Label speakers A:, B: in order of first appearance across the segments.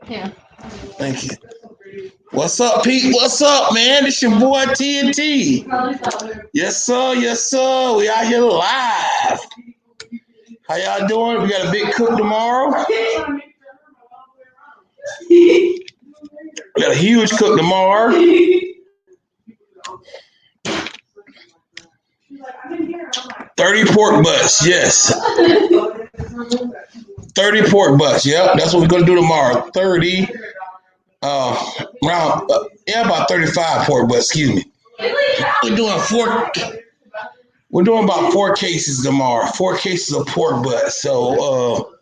A: Yeah.
B: Thank you. What's up, Pete? What's up, man? It's your boy TNT. Yes, sir. Yes, sir. We out here live. How y'all doing? We got a big cook tomorrow. We got a huge cook tomorrow. 30 pork butts, yes. 30 pork butts, yep. That's what we're gonna do tomorrow. 30, around, about 35 pork butts. Excuse me. We're doing four. We're doing about 4 cases tomorrow. 4 cases of pork butt. So,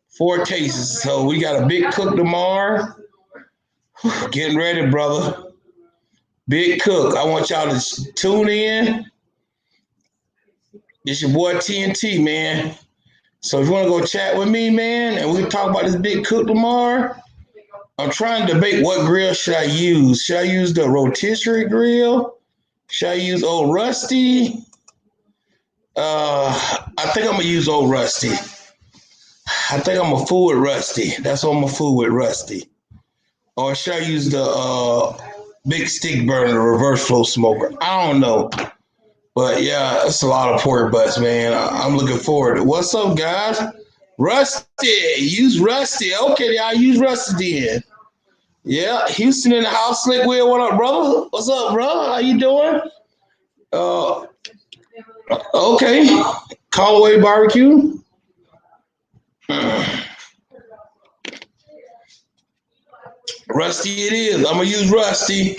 B: 4 cases. So we got a big cook tomorrow. Getting ready, brother. Big cook. I want y'all to tune in. It's your boy TNT, man. So if you want to go chat with me, man, and we can talk about this big cook tomorrow, I'm trying to debate what grill should I use. Should I use the rotisserie grill? Should I use old Rusty? I think I'm gonna use old Rusty. I think I'm a fool with Rusty. That's what I'm a fool with Rusty. Or should I use the big stick burner, the reverse flow smoker? I don't know. But yeah, it's a lot of pork butts, man. I'm looking forward to it. What's up, guys? Rusty, use Rusty. Okay, I'll use Rusty then. Yeah, Houston in the house, Slick Will. What up, brother? What's up, bro? How you doing? Uh, okay. Callaway barbecue. Rusty, it is. I'm gonna use Rusty.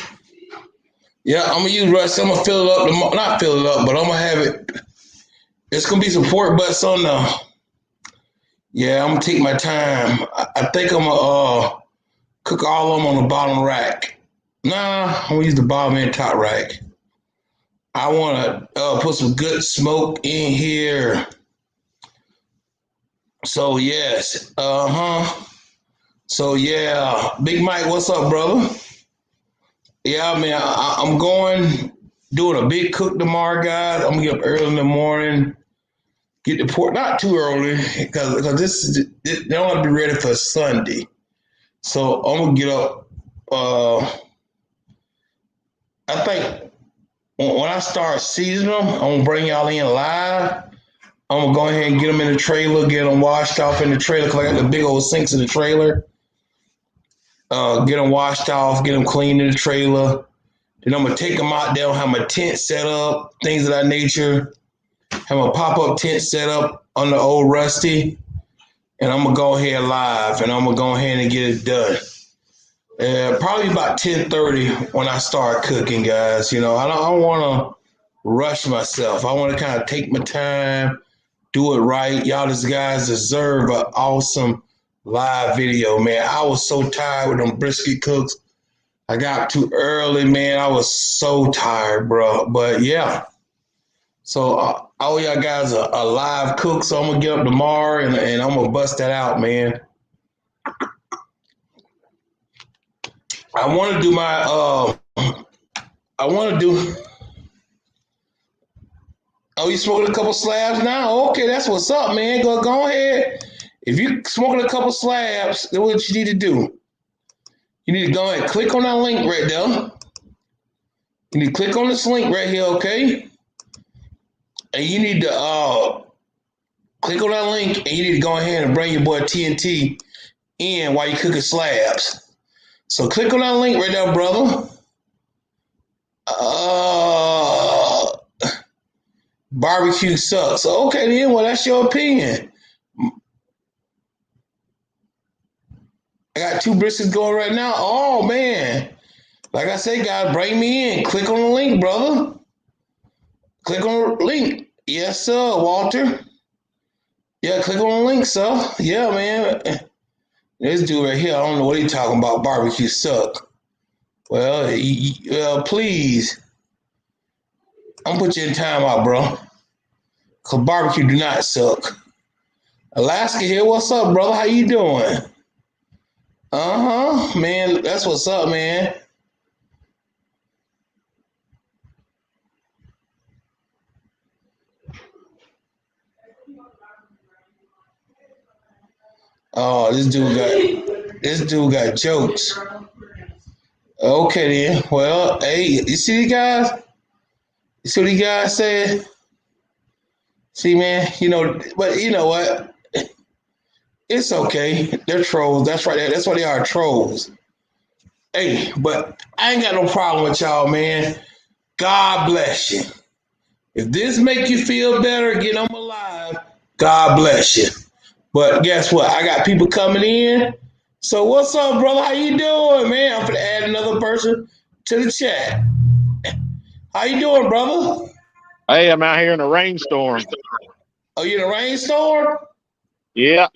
B: Yeah, I'm gonna use Rusty. I'm gonna fill it up. Not fill it up, but I'm gonna have it. It's gonna be some pork butts on the. Yeah, I'm gonna take my time. I think I'm gonna cook all of them on the bottom rack. Nah, I'm gonna use the bottom and top rack. I wanna put some good smoke in here. So yes, So yeah, Big Mike, what's up, brother? Yeah, man, I'm going doing a big cook tomorrow, guys. I'm gonna get up early in the morning, get the pork not too early because they don't want to be ready for Sunday. So I'm gonna get up. I think when I start seasoning them, I'm gonna bring y'all in live. I'm gonna go ahead and get them in the trailer, get them washed off in the trailer because I got the big old sinks in the trailer. Get them washed off, get them cleaned in the trailer. Then I'm gonna take them out there, have my tent set up, things of that nature. Have a pop-up tent set up on the old Rusty, and I'm gonna go ahead live, and I'm gonna go ahead and get it done. Probably about 10:30 when I start cooking, guys. You know, I don't want to rush myself. I want to kind of take my time, do it right. Y'all, these guys deserve an awesome live video, man. I was so tired with them brisket cooks. I got too early, man. I was so tired, bro. But yeah. So all y'all guys are live cooks. So I'm gonna get up tomorrow and I'm gonna bust that out, man. I want to do my. I want to do. Oh, you smoking a couple slabs now? Okay, that's what's up, man. Go ahead. If you smoking a couple slabs, then what you need to do? You need to go ahead and click on that link right there. You need to click on this link right here, okay? And you need to click on that link, and you need to go ahead and bring your boy TNT in while you cooking slabs. So click on that link right there, brother. Barbecue sucks. So, okay, then, well, that's your opinion. I got 2 briskets going right now. Oh, man. Like I say, guys, bring me in. Click on the link, brother. Click on the link. Yes, sir, Walter. Yeah, click on the link, sir. Yeah, man. This dude right here, I don't know what he's talking about. Barbecue suck. Well, please. I'm gonna put you in timeout, bro. Cause barbecue do not suck. Alaska here, what's up, brother? How you doing? Man, that's what's up, man. Oh, this dude got This dude got jokes. Okay then. Well, hey, you see these guys? You see what these guys said? See, man, but you know what? It's okay. They're trolls. That's right. That's why they are trolls. Hey, but I ain't got no problem with y'all, man. God bless you. If this make you feel better, get them alive. God bless you. But guess what? I got people coming in. So what's up, brother? How you doing, man? I'm gonna add another person to the chat. How you doing, brother?
A: Hey, I'm out here in a rainstorm.
B: Oh, you in a rainstorm?
A: Yeah.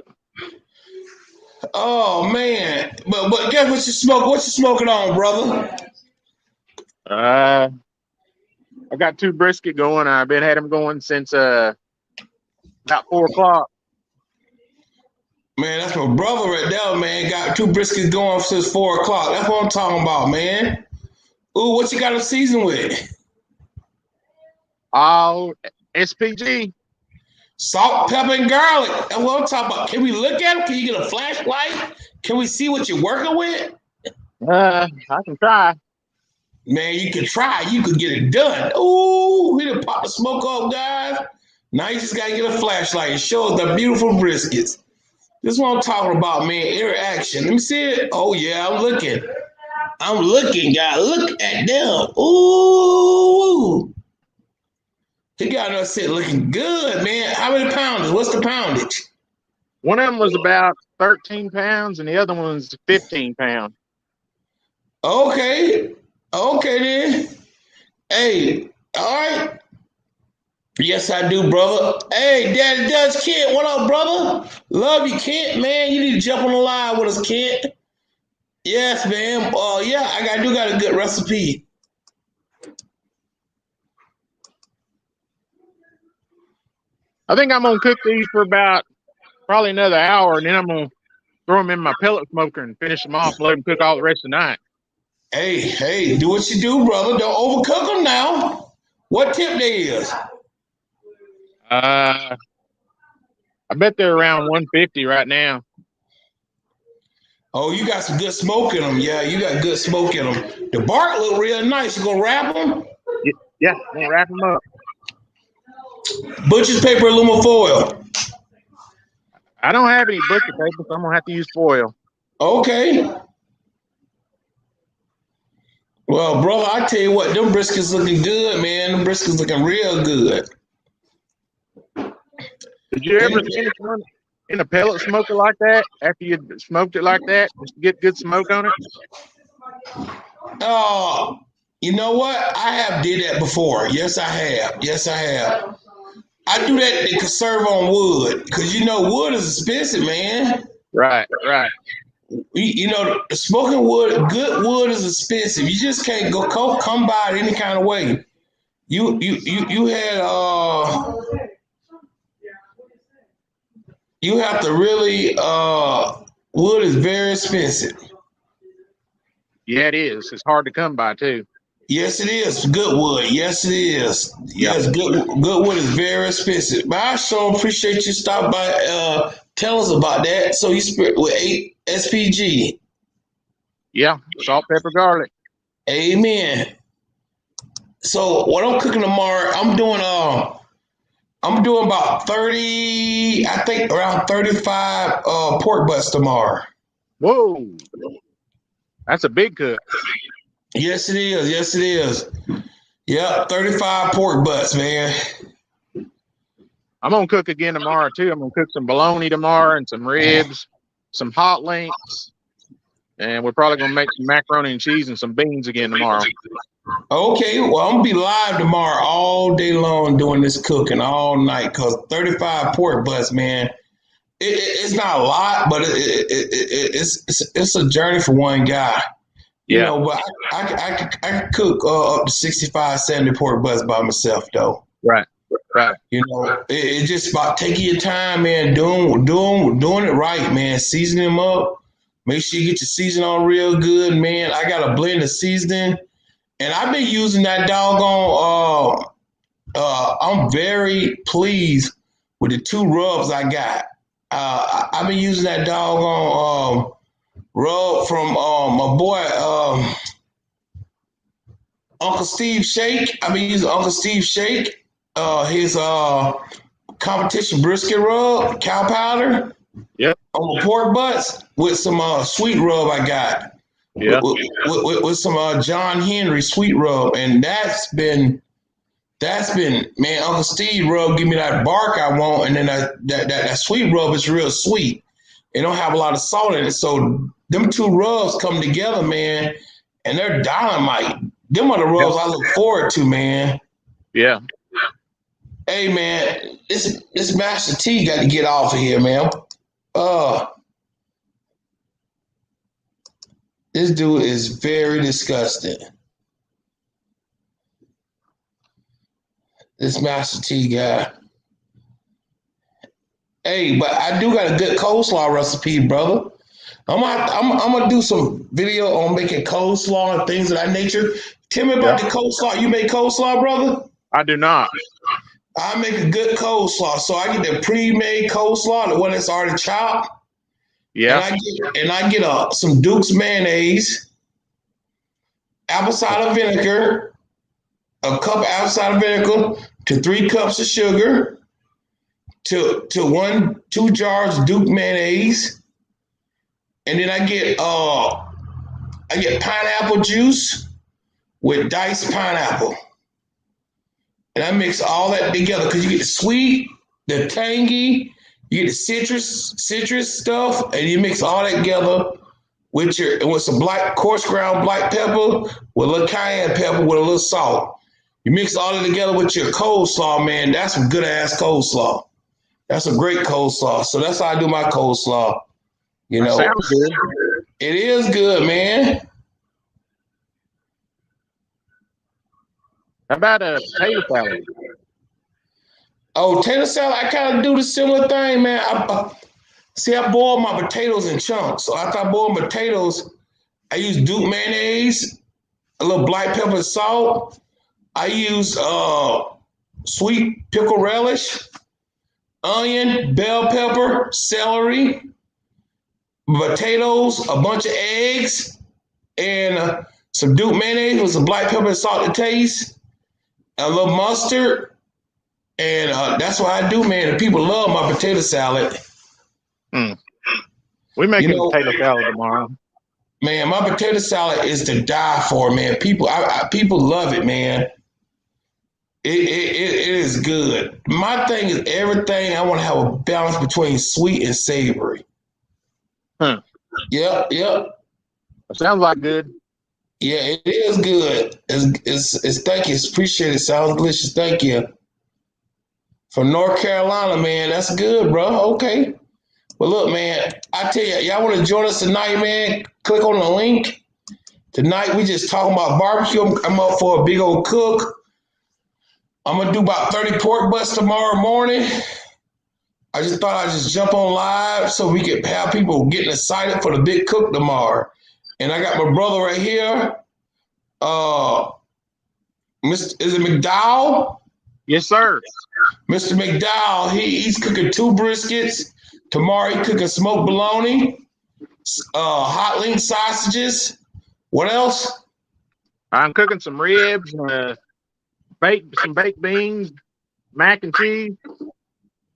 B: Oh man. But guess what you smoke? What you smoking on, brother?
A: I got 2 brisket going. I've been had them going since about 4 o'clock.
B: Man, that's my brother right there, man. Got 2 briskets going since 4 o'clock. That's what I'm talking about, man. Ooh, what you got to season with?
A: All SPG.
B: Salt, pepper, and garlic. That's what I'm talking about. Can we look at them? Can you get a flashlight? Can we see what you're working with?
A: I can try.
B: Man, you can try. You could get it done. Ooh, we done pop the smoke up, guys. Now you just got to get a flashlight and show us the beautiful briskets. This is what I'm talking about, man. Interaction. Let me see it. Oh, yeah, I'm looking. I'm looking, guys. Look at them. Ooh. He got us sitting looking good, man. How many pounders? What's the poundage?
A: One of them was about 13 pounds, and the other one's 15 pounds.
B: Okay. Okay, then. Hey, all right. Yes, I do, brother. Hey, Daddy Dutch Kent, what up, brother? Love you, Kent, man. You need to jump on the line with us, Kent. Yes, man. Yeah, I do got a good recipe.
A: I think I'm going to cook these for about probably another hour, and then I'm going to throw them in my pellet smoker and finish them off, let them cook all the rest of the night.
B: Hey, do what you do, brother. Don't overcook them now. What tip they is?
A: I bet they're around 150 right now.
B: Oh, you got some good smoke in them. Yeah, you got good smoke in them. The bark look real nice. You gonna wrap them?
A: Yeah, I'm going to wrap them up.
B: Butcher's paper, aluminum foil.
A: I don't have any butcher paper, so I'm going to have to use foil.
B: Okay. Well, brother, I tell you what, them briskets looking good, man. Them briskets looking real good.
A: Did you ever finish one in a pellet smoker like that after you smoked it like that, just to get good smoke on it?
B: You know what? I have did that before. Yes, I have. Yes, I have. I do that to conserve on wood because wood is expensive, man.
A: Right.
B: The smoking wood, good wood is expensive. You just can't come by it any kind of way. You have to really wood is very expensive.
A: Yeah, it is. It's hard to come by too.
B: Yes, it is. Good wood. Yes, it is. Yes, good wood is very expensive. But I sure appreciate you stopping by. Tell us about that. So you spit with 8 SPG.
A: Yeah, salt, pepper, garlic.
B: Amen. So what I'm cooking tomorrow, I'm doing about 30, I think around 35 pork butts tomorrow.
A: Whoa. That's a big cook.
B: Yes, it is. Yes, it is. Yep, 35 pork butts, man.
A: I'm going to cook again tomorrow, too. I'm going to cook some bologna tomorrow and some ribs, some hot links, and we're probably going to make some macaroni and cheese and some beans again tomorrow.
B: Okay, well, I'm going to be live tomorrow all day long doing this cooking all night because 35 pork butts, man, it's not a lot, but it's a journey for one guy. But I could cook up to 65, 70 pork butts by myself, though.
A: Right.
B: It's just about taking your time, man, doing it right, man, seasoning them up. Make sure you get your seasoning on real good, man. I got a blend of seasoning, and I've been using that doggone. I'm very pleased with the 2 rubs I got. I've been using that doggone rub from my boy Uncle Steve Shake. I've been using Uncle Steve Shake. His competition brisket rub, cow powder.
A: Yep.
B: On the pork butts with some sweet rub I got.
A: Yeah.
B: With some John Henry sweet rub, and that's been man. Uncle Steve rub give me that bark I want, and then that sweet rub is real sweet. It don't have a lot of salt in it, so them two rubs come together, man, and they're dynamite. Them are the rubs I look forward to, man.
A: Yeah.
B: Hey, man, this Master T got to get off of here, man. This dude is very disgusting. This Master T guy. Hey, but I do got a good coleslaw recipe, brother. I'm gonna do some video on making coleslaw and things of that nature. Tell me about the coleslaw. You make coleslaw, brother?
A: I do not.
B: I make a good coleslaw. So I get the pre-made coleslaw, the one that's already chopped.
A: Yeah.
B: And I get some Duke's mayonnaise, apple cider vinegar, a cup of apple cider vinegar to 3 cups of sugar to 2 jars Duke mayonnaise. And then I get pineapple juice with diced pineapple. And I mix all that together because you get the sweet, the tangy, you get the citrus stuff, and you mix all that together with some coarse ground black pepper, with a little cayenne pepper, with a little salt. You mix all that together with your coleslaw, man. That's some good ass coleslaw. That's a great coleslaw. So that's how I do my coleslaw. You know,
A: sounds good.
B: It is good, man.
A: How about a potato salad?
B: Oh, potato salad, I kind of do the similar thing, man. I boil my potatoes in chunks. So after I boil my potatoes, I use Duke mayonnaise, a little black pepper and salt. I use sweet pickle relish, onion, bell pepper, celery, potatoes, a bunch of eggs, and some Duke mayonnaise with some black pepper and salt to taste, a little mustard. And that's what I do, man. And people love my potato salad.
A: We making potato salad tomorrow.
B: Man, my potato salad is to die for, man. People love it, man. It is good. My thing is everything. I want to have a balance between sweet and savory. Yep.
A: That sounds like good.
B: Yeah, it is good. It's thank you. It's appreciated. Sounds delicious. Thank you. From North Carolina, man. That's good, bro. Okay. Well, look, man, I tell you, y'all want to join us tonight, man? Click on the link. Tonight, we just talking about barbecue. I'm up for a big old cook. I'm going to do about 30 pork butts tomorrow morning. I just thought I'd just jump on live so we could have people getting excited for the big cook tomorrow. And I got my brother right here. Is it McDowell?
A: Yes, sir.
B: Mr. McDowell, he's cooking 2 briskets. Tomorrow he's cooking smoked bologna, hot link sausages. What else?
A: I'm cooking some ribs, some baked beans, mac and cheese.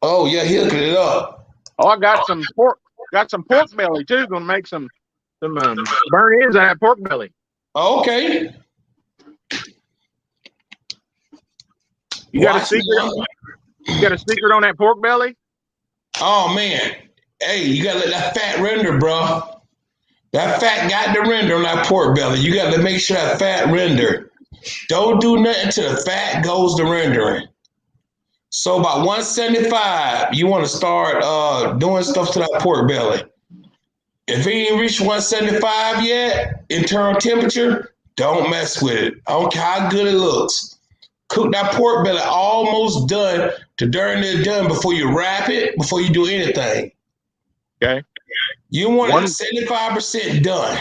B: Oh yeah, he'll cook it up.
A: Oh, I got some pork belly too. Gonna make some burnt ends out of pork belly.
B: Okay.
A: You got a secret? You got a secret on that pork belly?
B: Oh man, hey, you gotta let that fat render, bro. That fat got to render on that pork belly. You got to make sure that fat render. Don't do nothing till the fat goes to rendering. So about 175, you want to start doing stuff to that pork belly. If it ain't reached 175 yet, internal temperature, don't mess with it. I don't care how good it looks. Cook that pork belly almost done to darn near done before you wrap it, before you do anything.
A: Okay.
B: You want it 75% done.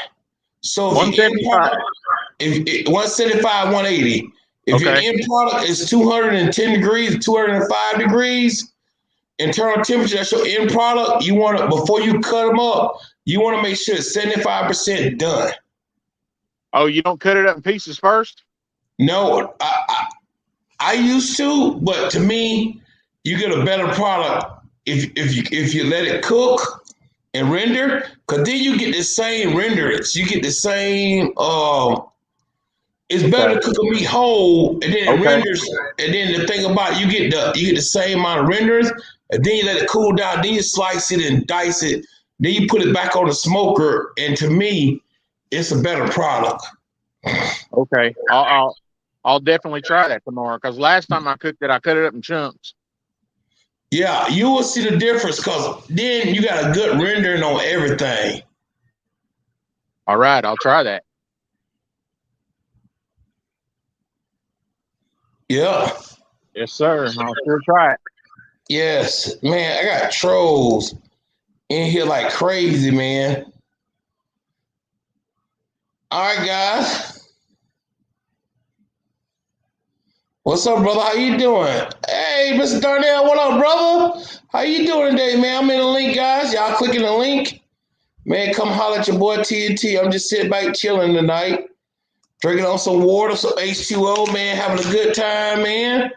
B: So if
A: 175.
B: If 175, 180. If your end product is 210 degrees, 205 degrees, internal temperature, that's your end product. You want it before you cut them up. You want to make sure it's 75% done.
A: Oh, you don't cut it up in pieces first?
B: No, I used to, but to me, you get a better product if you let it cook and render, because then you get the same renderings. You get the same. It's better to
A: Okay.
B: cook a meat whole, and then it
A: Okay.
B: renders. And then the thing about it, you get the same amount of renders, and then you let it cool down. Then you slice it and dice it. Then you put it back on the smoker, and to me, it's a better product.
A: Okay. I'll definitely try that tomorrow, because last time I cooked it, I cut it up in chunks.
B: Yeah, you will see the difference because then you got a good rendering on everything.
A: All right, I'll try that.
B: Yeah.
A: Yes, sir. I'll sure try it.
B: Yes, man, I got trolls in here like crazy, man. All right, guys. What's up, brother? How you doing? Hey, Mr. Darnell, what up, brother? How you doing today, man? I'm in the link, guys. Y'all clicking the link. Man, come holler at your boy TNT. I'm just sitting back chilling tonight. Drinking on some water, some H2O, man. Having a good time, man.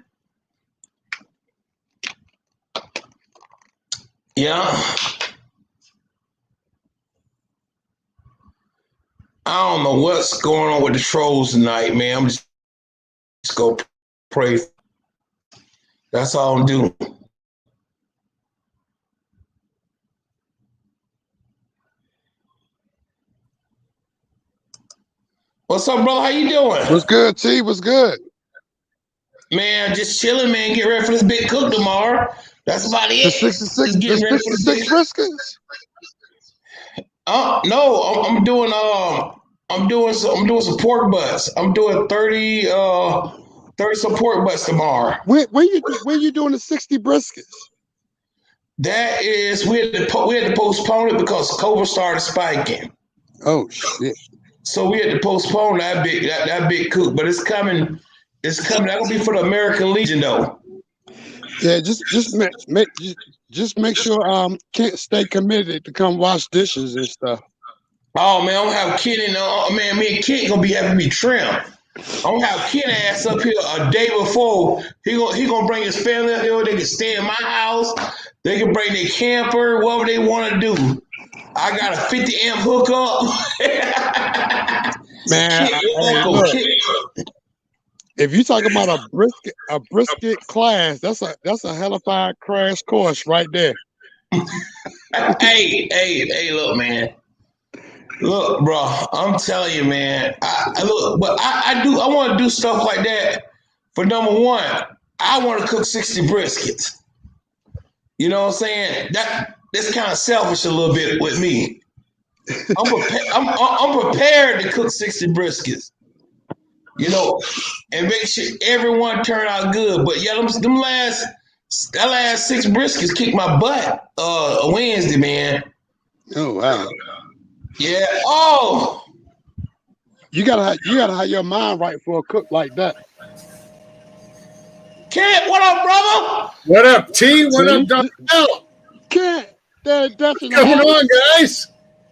B: Yeah. I don't know what's going on with the trolls tonight, man. I'm just go pray. That's all I'm doing. What's up, brother? How you doing?
C: What's good, T? What's good?
B: Man, just chilling, man. Get ready for this big cook tomorrow. That's about
C: The
B: it.
C: 66,
B: Just
C: the
B: getting ready for the
C: 66
B: big.
C: briskets?
B: No, I'm doing some pork butts. I'm doing 30 some pork butts tomorrow.
C: When you doing the 60 briskets?
B: That is we had to postpone it because COVID started spiking.
C: Oh shit!
B: So we had to postpone that big cook, but it's coming. It's coming. That'll be for the American Legion, though.
C: Yeah, just make sure Kent stay committed to come wash dishes and stuff.
B: Oh man, I'm gonna have Ken and man, me and Ken gonna be having me trim. I'm gonna have Ken ass up here a day before. He gonna bring his family up here. They can stay in my house. They can bring their camper, whatever they want to do. I got a 50 amp hookup.
C: Man, look, if you talk about a brisket class, that's a hellified crash course right there.
B: hey, look, man. Look, bro, I'm telling you, man. I want to do stuff like that. For number one, I want to cook 60 briskets. You know what I'm saying? That's kind of selfish a little bit with me. I'm prepared to cook 60 briskets. You know, and make sure everyone turn out good. But yeah, that last 6 briskets kicked my butt Wednesday, man.
C: Oh wow.
B: Yeah. Oh.
C: You gotta have your mind right for a cook like that.
B: Kent, what up, brother?
D: What up, T? What up, Donnell?
C: Kent,
D: what's going on, guys?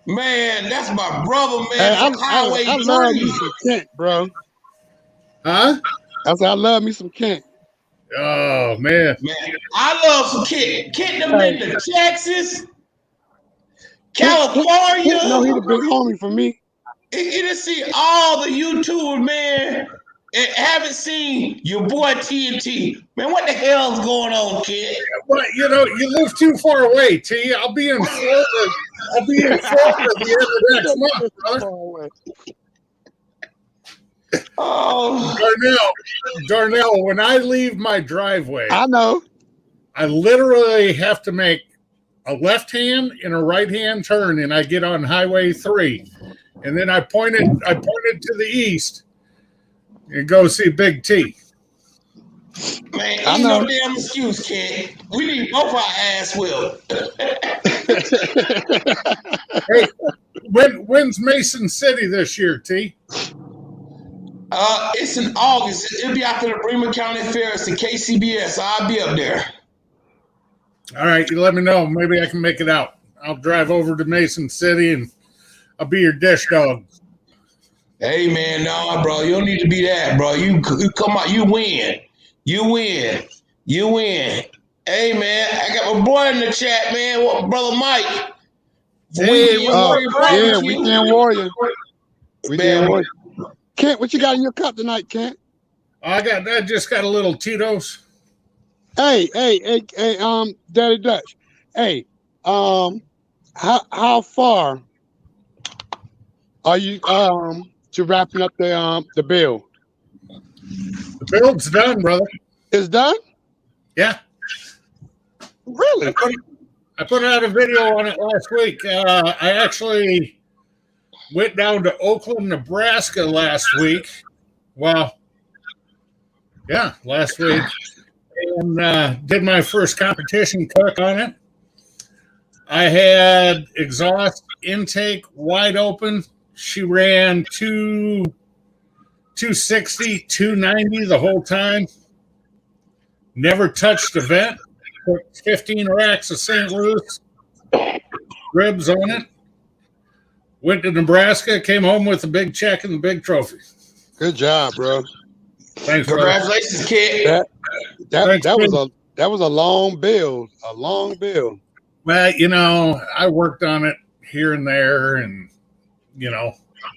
B: Man, that's my brother, man.
C: Hey,
B: Highway
C: I love me some Kent, bro.
D: Huh?
C: I said I love me some Kent.
D: Oh man,
B: I love some Kent. Kent done been to Texas, California.
C: Kent know he the big homie for me.
B: You done see all the YouTubers, man. And haven't seen your boy TNT. Man, what the hell's going on, kid?
D: well, you live too far away, T. I'll be in Florida. I'll be in Florida at the end of next month, brother.
B: Oh,
D: Darnell, when I leave my driveway,
C: I know.
D: I literally have to make a left hand and a right hand turn, and I get on Highway 3, and then I pointed to the east and go see Big T.
B: Man, ain't no damn excuse, kid. We need both our ass whipped.
D: Hey, when's Mason City this year, T?
B: It's in August. It'll be after the Bremen County Fair. It's the KCBS. I'll be up there.
D: All right, you let me know. Maybe I can make it out. I'll drive over to Mason City and I'll be your dish dog.
B: Hey man, no, bro, you don't need to be that, bro. You come out, you win. Hey man, I got my boy in the chat, man. What, brother Mike?
C: Weekend Warrior. Weekend Warrior. Kent, what you got in your cup tonight, Kent?
D: I just got a little Tito's.
C: Hey, Daddy Dutch. Hey, how far are you to wrapping up the build?
D: The build's done, brother.
C: It's done?
D: Yeah.
C: Really?
D: I put out a video on it last week. I actually went down to Oakland, Nebraska last week. Well, yeah, last week. And did my first competition cook on it. I had exhaust intake wide open. She ran 260, 290 the whole time. Never touched the vent. Put 15 racks of St. Louis ribs on it. Went to Nebraska, came home with a big check and a big trophy.
C: Good job, bro.
D: Thanks,
B: congratulations, kid.
C: That was a long build. A long build.
D: Well, I worked on it here and there, and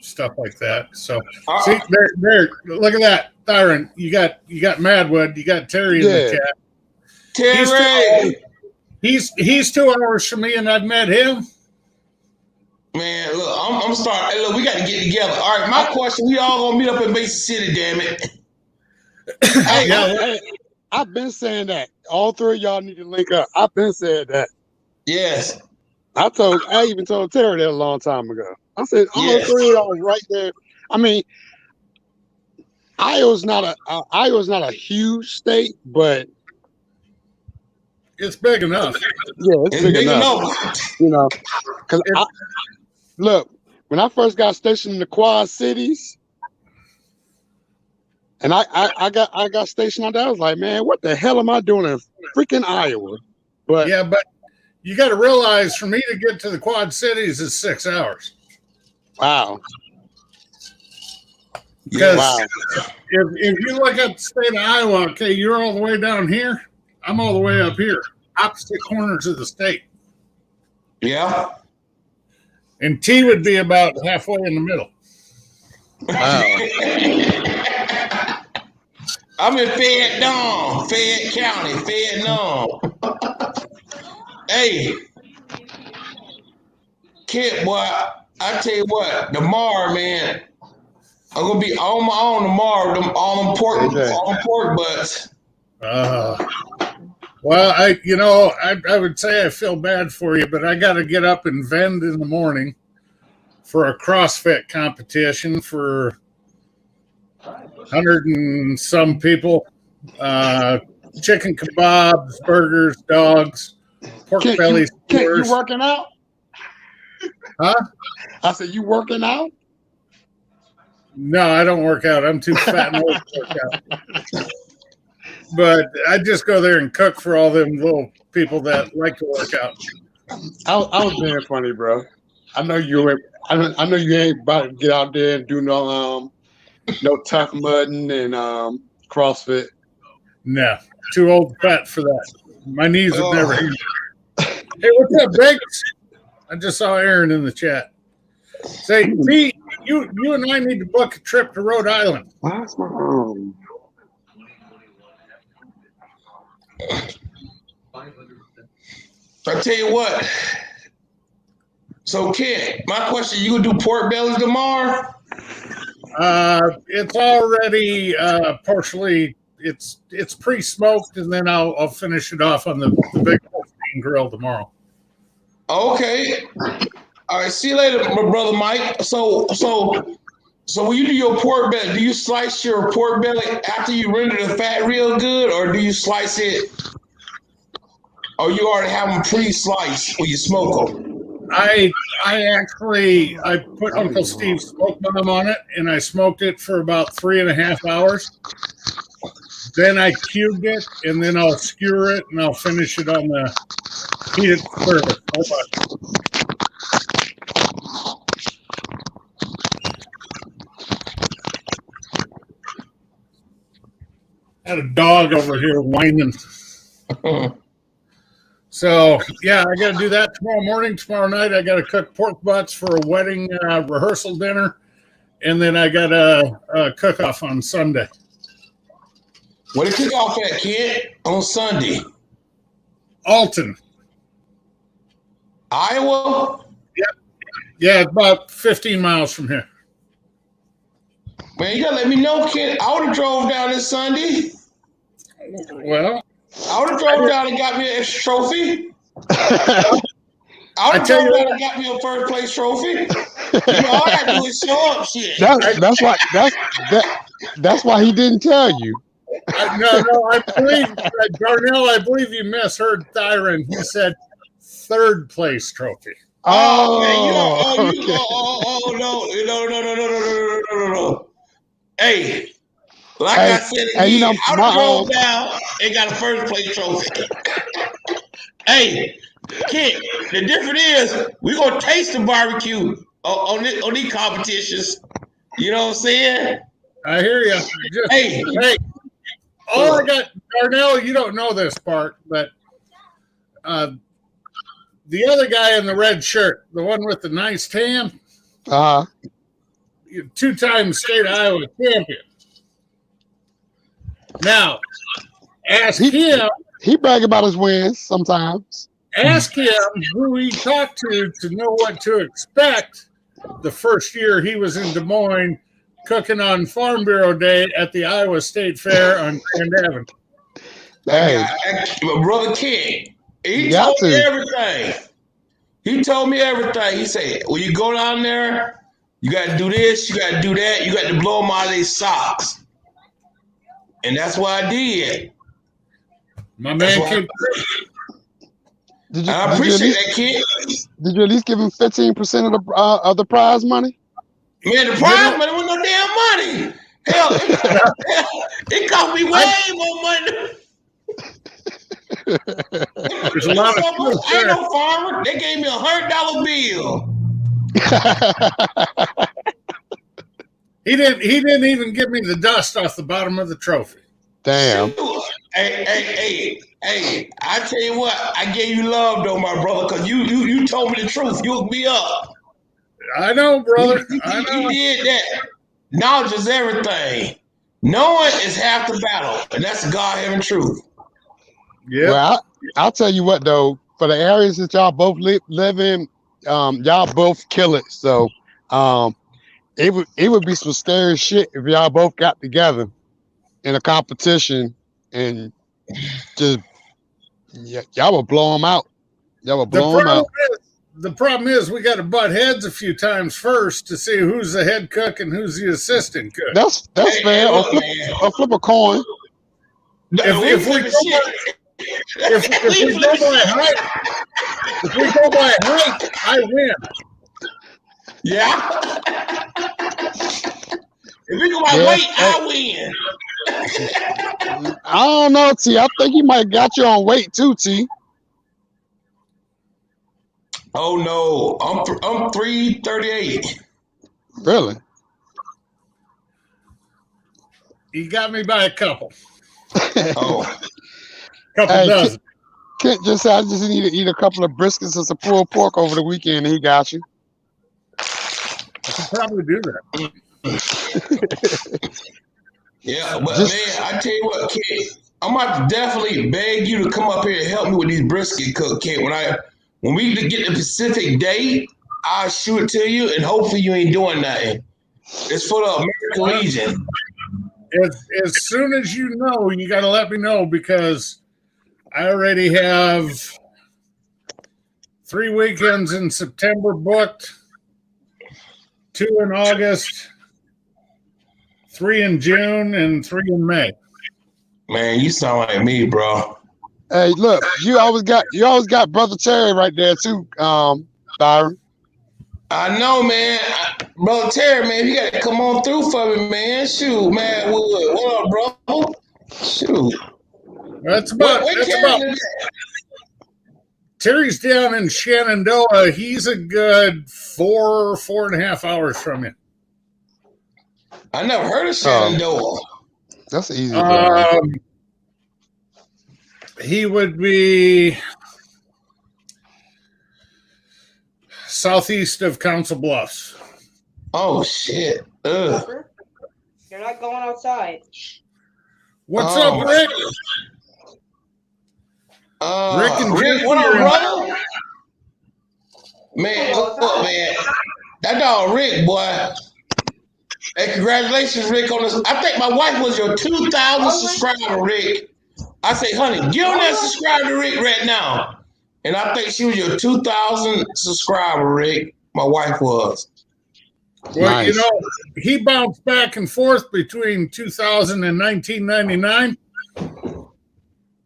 D: stuff like that. So see, there. Look at that, Thyron. You got Madwood. You got Terry in the chat.
B: Terry,
D: he's 2 hours from me, and I've met him.
B: Man, look, I'm starting. Hey, look, we got to get together. All right, my question: we all gonna meet up in Mason City, damn it.
C: Hey, I've been saying that. All three of y'all need to link up. I've been saying that.
B: Yes.
C: I even told Terry that a long time ago. I said all three of y'all right there. I mean, Iowa's not a huge state, but
D: it's big enough.
C: Yeah, it's big enough. Because look, when I first got stationed in the Quad Cities, and I got stationed out there, I was like, man, what the hell am I doing in freaking Iowa? But
D: you got to realize, for me to get to the Quad Cities is 6 hours.
C: Wow.
D: Because if you look at the state of Iowa, okay, you're all the way down here. I'm all the way up here, opposite corners of the state.
B: Yeah.
D: And T would be about halfway in the middle.
C: Wow.
B: I'm in Fayette County, Hey, kid, boy, I tell you what, tomorrow, man, I'm gonna be on my own tomorrow. All them pork butts.
D: Well, I would say I feel bad for you, but I got to get up and vend in the morning for a CrossFit competition for 100 and some people. Chicken kebabs, burgers, dogs, pork belly skewers.
C: You working out?
D: Huh?
C: I said, you working out?
D: No, I don't work out. I'm too fat and old to work out. But I just go there and cook for all them little people that like to work out.
C: I was being funny, bro. I know you ain't about to get out there and do no tough mudding and CrossFit.
D: No, too old fat for that. My knees have never healed. Hey, what's up, Vegas? I just saw Aaron in the chat. Say, Pete, you and I need to book a trip to Rhode Island.
C: Why's my arm?
B: I tell you what. So, kid, my question: you gonna do pork bellies tomorrow?
D: It's already partially. It's pre-smoked, and then I'll finish it off on the big grill tomorrow.
B: Okay. All right. See you later, my brother Mike. So when you do your pork belly, do you slice your pork belly after you render the fat real good, or do you slice it? Or you already have them pre-sliced when you smoke them?
D: I put Uncle Steve's smoke bomb on it, and I smoked it for about 3.5 hours. Then I cubed it, and then I'll skewer it, and I'll finish it on the Heated service. Hold on. Had a dog over here whining. So, yeah, I got to do that tomorrow morning. Tomorrow night, I got to cook pork butts for a wedding rehearsal dinner. And then I got a cook-off on Sunday.
B: Where the kick-off at, kid? On Sunday?
D: Alton.
B: Iowa?
D: Yeah, it's about 15 miles from here.
B: Man, you got to let me know, kid. I would have drove down this Sunday.
D: Well,
B: I would have drove down and got me an extra trophy. I would have
D: tell
B: drove
D: you
B: down and got me a first place trophy. You know, all I gotta do is show up, shit.
E: That's why he didn't tell you.
D: No, I believe, Darnell, I believe you misheard Thyron. He said third place trophy.
B: Oh,
E: Okay.
B: no. Hey, like I said again,
E: you know,
B: I would have drove down and got a first place trophy. Hey, kid, the difference is we're gonna taste the barbecue on these competitions. You know what I'm saying?
D: I hear you.
B: Hey,
D: all I got, Darnell, you don't know this part, but the other guy in the red shirt, the one with the nice tan, two-time state of Iowa champion. Now, ask him.
E: He brag about his wins sometimes.
D: Ask him who he talked to know what to expect the first year he was in Des Moines cooking on Farm Bureau Day at the Iowa State Fair on Grand Avenue.
E: Hey,
B: my brother King, he told me everything. He told me everything. He said, when you go down there, you got to do this, you got to do that, you got to blow them out of their socks. And that's what I did.
D: My man came.
B: I appreciate that, kid.
E: Did you at least give him 15% of the prize money?
B: Man, the prize money was no damn money. Hell, it cost me way more money.
D: There's a lot of
B: I ain't no farmer. They gave me $100 bill.
D: He didn't even give me the dust off the bottom of the trophy.
E: Damn.
B: Hey, I tell you what, I gave you love though, my brother, because you told me the truth. You hooked me up.
D: I know, brother. I know.
B: You did that. Knowledge is everything. Knowing is half the battle, and that's God having truth.
D: Yeah.
E: Well, I'll tell you what though, for the areas that y'all both live in, y'all both kill it. So it would be some scary shit if y'all both got together in a competition and just y'all would blow them out. Y'all would blow them out.
D: The problem is we got to butt heads a few times first to see who's the head cook and who's the assistant cook.
E: That's fair. Or flip a coin.
D: If we go by height, I win.
B: Yeah. If we go by weight, I win.
E: I don't know, T. I think he might got you on weight too, T.
B: Oh no, I'm 338.
E: Really?
D: You got me by a couple.
B: Oh,
D: Couple dozen.
E: Kent just said I just need to eat a couple of briskets and some pulled pork over the weekend, and he got you.
D: I could probably do that.
B: Yeah, but man, I tell you what, kid, I'm about to definitely beg you to come up here and help me with these brisket cook, kid. When we get the specific date, I'll shoot it to you, and hopefully you ain't doing nothing. It's for the American Legion.
D: As soon as you know, you got to let me know because I already have 3 weekends in September booked, 2 in August, 3 in June, and 3 in May.
B: Man, you sound like me, bro.
E: Hey, look, you always got Brother Terry right there too, Byron.
B: I know, man. Brother Terry, man, you got to come on through for me, man. Shoot, man. What up, bro? Shoot.
D: That's about Terry's down in Shenandoah. He's a good 4.5 hours from you.
B: I never heard of Shenandoah.
E: That's an easy drive.
D: He would be southeast of Council Bluffs.
B: Oh shit! Ugh.
F: You're not going outside.
D: What's up, Rick? Rick and Jim,
B: what up, brother? Man, what's up, man? That dog Rick, boy. Hey, congratulations, Rick, on this. I think my wife was your 2,000 subscriber, Rick. I say, honey, get on that subscribe to Rick right now. And I think she was your 2,000 subscriber, Rick. My wife was.
D: Well,
E: Nice.
D: you know, he bounced back and forth between 2000 and 1999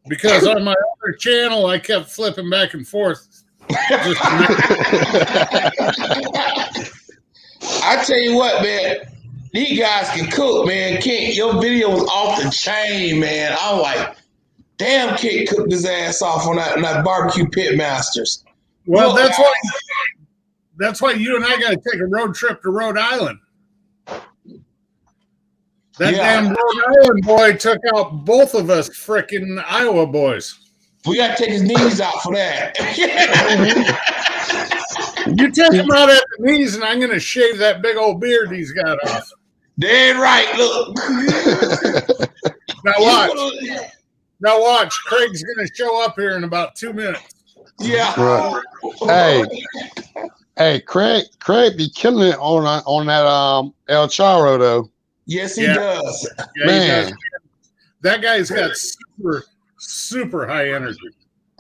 D: because on my other channel, I kept flipping back and forth.
B: I tell you what, man, these guys can cook, man. Kent, your video was off the chain, man. I'm like, damn, Kent cooked his ass off on that barbecue pit masters.
D: Well,
B: Look,
D: that's why you and I got to take a road trip to Rhode Island. That damn Rhode Island boy took out both of us frickin' Iowa boys.
B: we got to take his knees out for that.
D: You take him out at the knees, and I'm going to shave that big old beard he's got off.
B: Dead right, look.
D: Now watch. Craig's going to show up here in about 2 minutes.
B: Yeah.
E: Right. Hey, Craig be killing it on that El Charo though.
B: Yes, he does.
D: Yeah,
E: Man.
D: he does. That guy's got super high energy.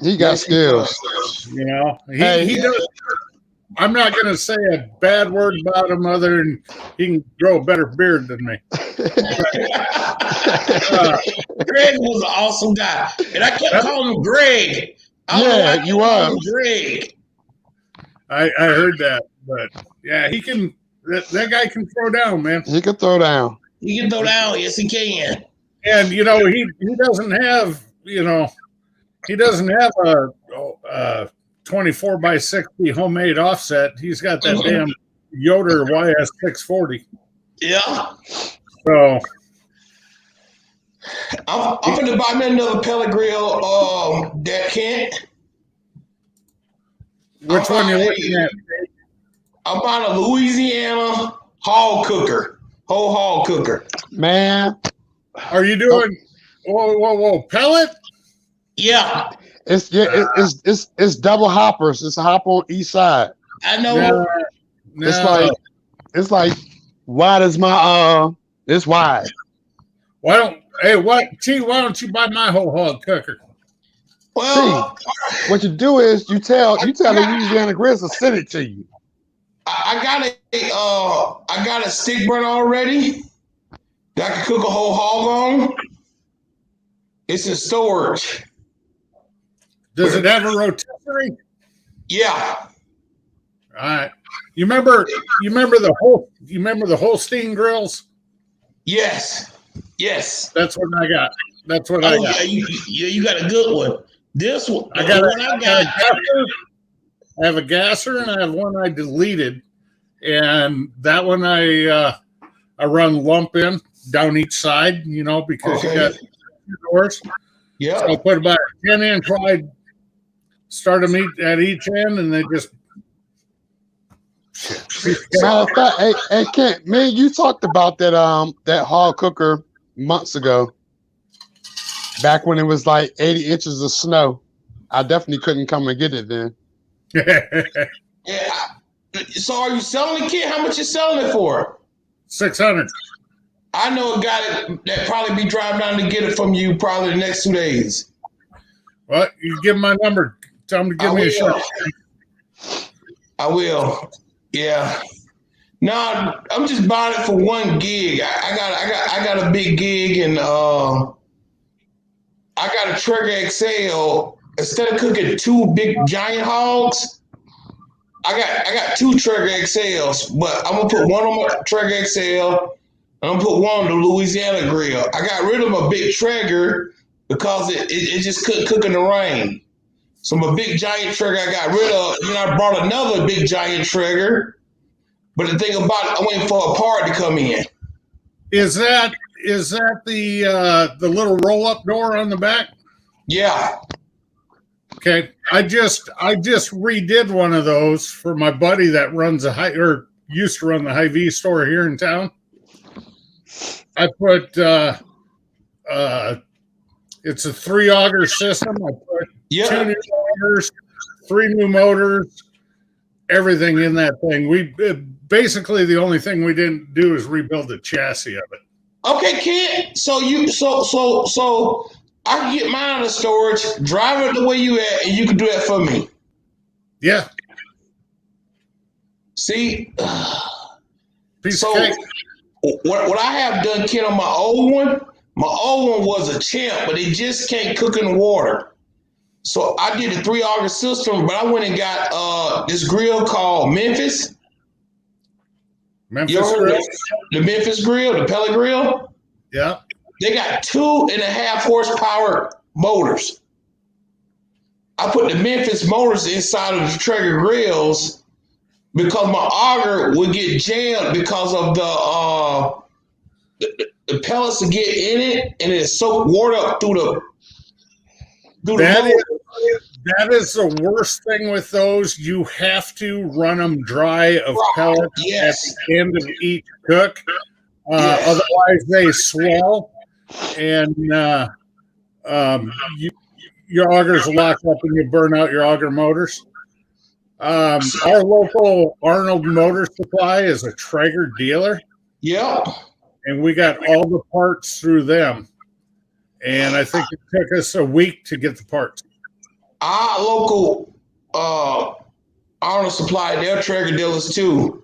E: He got skills.
D: You know, he does. I'm not going to say a bad word about him other than he can grow a better beard than me.
B: Greg was an awesome guy. And I kept calling him Greg.
E: Yeah, you are.
B: Greg.
D: I heard that. But, yeah, he can. That guy can throw down, man.
E: He can throw down.
B: He can throw down. Yes, he can.
D: And, you know, he doesn't have, a 24 by 60 homemade offset. He's got that damn Yoder YS 640.
B: Yeah.
D: So
B: I'm gonna buy me another pellet grill, that Kent.
D: which one you looking at?
B: I'm buying a Louisiana whole hog cooker.
E: Man,
D: Are you doing whoa pellet?
B: Yeah.
E: It's double hoppers. It's a hopper on each side.
B: I know.
D: No.
E: It's like wide as my it's wide.
D: Why don't you buy my whole hog cooker?
B: Well,
E: What you do is you tell the Louisiana Grills to send it to you.
B: I got a stick burner already that I can cook a whole hog on. It's in storage.
D: Does it have a rotisserie?
B: Yeah.
D: All right. You remember the Holstein grills?
B: Yes.
D: That's what I got. I got.
B: Yeah, you got a good one. This one,
D: I have a gasser and I have one I deleted, and that one I run lump in down each side, because you got 2 doors.
B: Yeah.
D: So I'll put about a 10-inch wide, start them at each end, and they just.
E: Matter of fact, hey Kent, man, you talked about that hog cooker months ago. Back when it was like 80 inches of snow. I definitely couldn't come and get it then.
B: Yeah. So are you selling the kit? How much you selling it for?
D: $600.
B: I know a guy that probably be driving down to get it from you probably the next 2 days.
D: Well, you give him my number. Tell him to give me a shot.
B: I will. Yeah. No, I'm just buying it for one gig. I got a big gig, and I got a Traeger XL. Instead of cooking 2 big giant hogs, I got 2 Traeger XLs, but I'm gonna put one on my Traeger XL. I'm gonna put one on the Louisiana grill. I got rid of a big Traeger because it just couldn't cook in the rain. So my big giant trigger I got rid of. Then I brought another big giant trigger. But the thing about it, I'm waiting for a part to come in.
D: Is that the little roll up door on the back?
B: Yeah.
D: Okay. I just redid one of those for my buddy that runs used to run the Hy-Vee store here in town. I put it's a 3 auger system. I put 2 new augers, 3 new motors, everything in that thing. Basically the only thing we didn't do is rebuild the chassis of it.
B: Okay, kid. So I can get mine out of storage, drive it the way you at, and you can do that for me.
D: Yeah.
B: See?
D: Piece of cake.
B: What I have done, kid, on my old one was a champ, but it just can't cook in water. So I did a 3 auger system, but I went and got this grill called Memphis.
D: Memphis grill?
B: The Memphis grill, the pellet grill.
D: Yeah.
B: They got 2.5 horsepower motors. I put the Memphis motors inside of the Traeger grills because my auger would get jammed because of the pellets to get in it, and it soak water up through the
D: That is the worst thing with those. You have to run them dry of pellets at the end of each cook. Otherwise, they swell, and your augers lock up and you burn out your auger motors. Our local Arnold Motor Supply is a Traeger dealer.
B: Yep.
D: And we got all the parts through them. And I think it took us a week to get the parts.
B: Our local Arnold Supply, they're Traeger dealers too.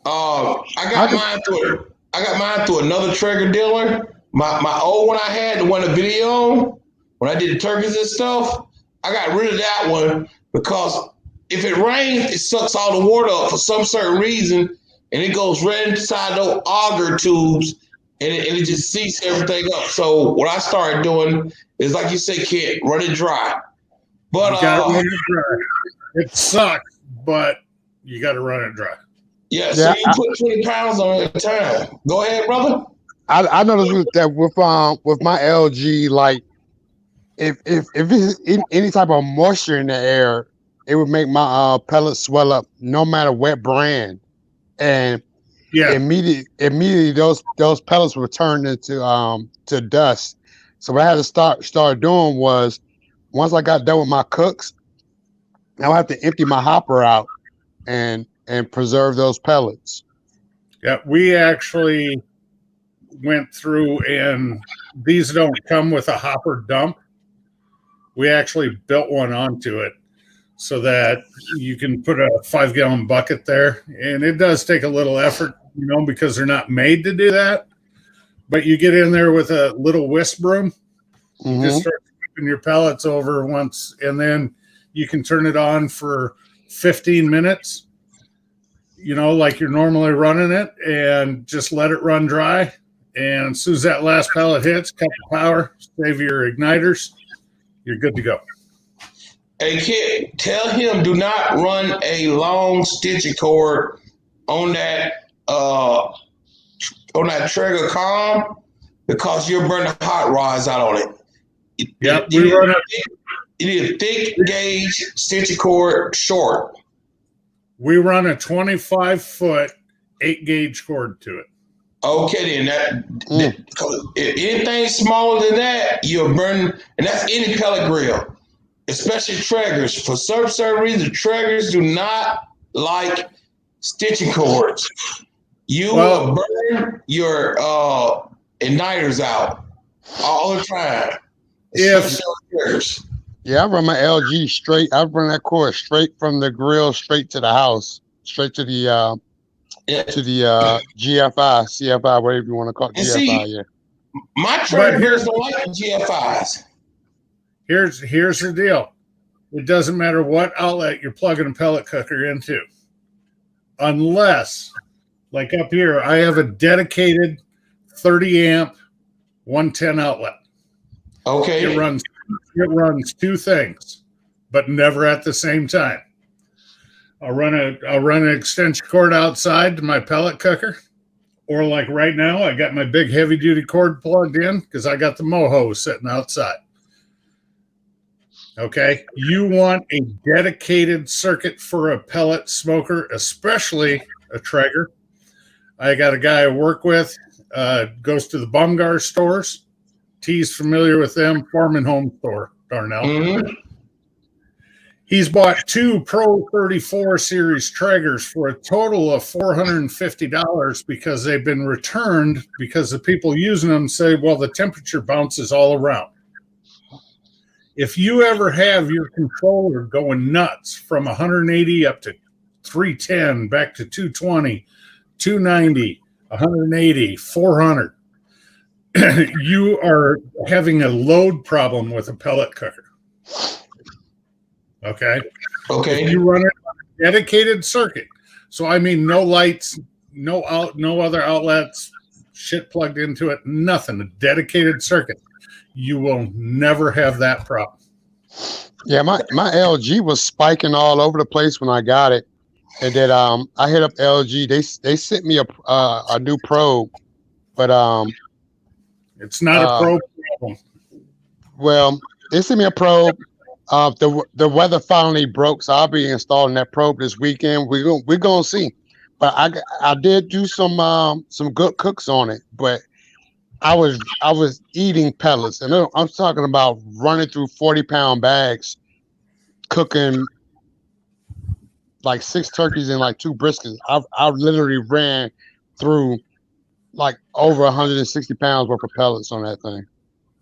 B: I got mine through another Traeger dealer. My old one I had, the one the video on, when I did the turkeys and stuff, I got rid of that one because if it rains, it sucks all the water up for some certain reason, and it goes right inside those auger tubes, and it just seats everything up. So what I started doing is, like you said, kid, run it dry. But
D: you gotta run it dry. It sucks, but you got to run it dry.
B: Yeah, so you put 20 pounds on it at a time. Go ahead, brother.
E: I noticed that with my LG, like if it's any type of moisture in the air, it would make my pellets swell up, no matter what brand, and immediately those pellets were turned into to dust. So what I had to start doing was, once I got done with my cooks, now I have to empty my hopper out and preserve those pellets.
D: Yeah, we actually went through, and these don't come with a hopper dump. We actually built one onto it so that you can put a 5-gallon bucket there. And it does take a little effort, because they're not made to do that. But you get in there with a little whisk broom, you just start sweeping your pellets over once, and then you can turn it on for 15 minutes, like you're normally running it, and just let it run dry. And as soon as that last pellet hits, cut the power, save your igniters, you're good to go.
B: Hey, kid, tell him do not run a long stitching cord on that Traeger Calm, because you'll burn the hot rods out on it.
D: Yeah,
B: you need a thick gauge stitching cord, short.
D: We run a 25-foot 8-gauge cord to it.
B: Okay, then if anything smaller than that, you'll burn, and that's any pellet grill, especially Traegers. For certain reasons, Traegers do not like stitching cords. You will burn your igniters out all the time.
E: I run my LG straight. I run that cord straight from the grill straight to the house, straight to the GFI, CFI, whatever you want to call it. GFI,
B: my Traegers don't like the GFIs.
D: Here's the deal. It doesn't matter what outlet you're plugging a pellet cooker into, unless, like up here, I have a dedicated 30 amp 110 outlet.
B: Okay.
D: It runs 2 things: but never at the same time. I'll run an extension cord outside to my pellet cooker, or like right now, I got my big heavy duty cord plugged in because I got the moho sitting outside. Okay, you want a dedicated circuit for a pellet smoker, especially a Traeger. I got a guy I work with, goes to the Bumgar stores. T's familiar with them, Farm and Home Store, Darnell.
B: Mm-hmm.
D: He's bought 2 Pro 34 series Traegers for a total of $450 because they've been returned because the people using them say, well, the temperature bounces all around. If you ever have your controller going nuts from 180 up to 310, back to 220, 290, 180, 400, you are having a load problem with a pellet cooker. Okay.
B: Okay.
D: If you run it on a dedicated circuit, so I mean no lights, no other outlets, shit plugged into it, nothing, a dedicated circuit, you will never have that problem.
E: Yeah, my LG was spiking all over the place when I got it, and then I hit up LG. They sent me a new probe, but
D: it's not a probe problem.
E: Well, they sent me a probe. The weather finally broke, so I'll be installing that probe this weekend. We're gonna see, but I did do some good cooks on it, but I was eating pellets, and I'm talking about running through 40-pound bags, cooking like 6 turkeys and like 2 briskets. I literally ran through like over 160 pounds worth of pellets on that thing.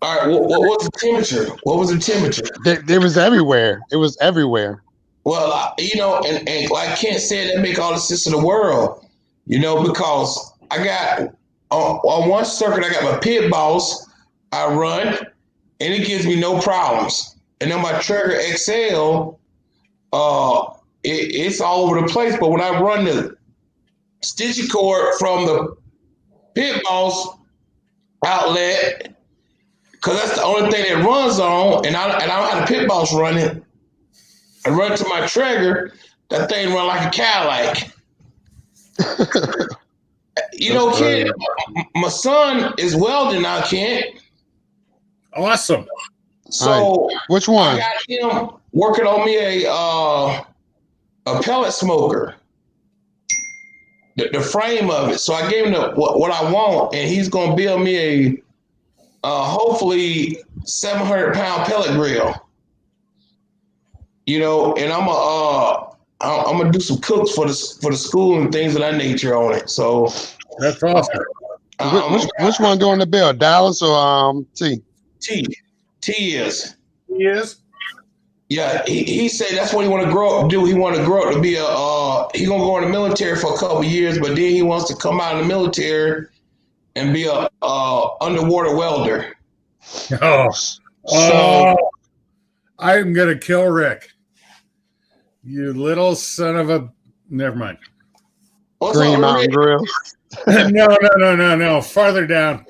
B: All right. What was the temperature? What was the temperature?
E: It was everywhere. It was everywhere.
B: Well, and like Kent said, that make all the sense in the world, because I got on one circuit, I got my pit boss I run, and it gives me no problems. And on my Traeger XL, it's all over the place. But when I run the stitching cord from the pit boss outlet, because that's the only thing that runs on, and I don't have the pit boss running. I run to my Traeger, that thing run like a Cadillac. Kent, my son is welding now, Kent.
D: Awesome.
B: So
E: right. Which one?
B: I got him working on me a pellet smoker. The frame of it. So I gave him what I want, and he's gonna build me a hopefully 700-pound pellet grill. And I'm gonna do some cooks for the school and things of that nature on it. So
D: that's awesome.
E: Which one doing the build, Dallas or T?
B: T is.
D: He is.
B: Yeah, he said that's what he want to grow up. Do he want to grow up to be he gonna go in the military for a couple of years, but then he wants to come out of the military and be a underwater welder.
D: I'm gonna kill Rick. You little son of a. Never mind.
E: Green Mountain Grill.
D: No. Farther down.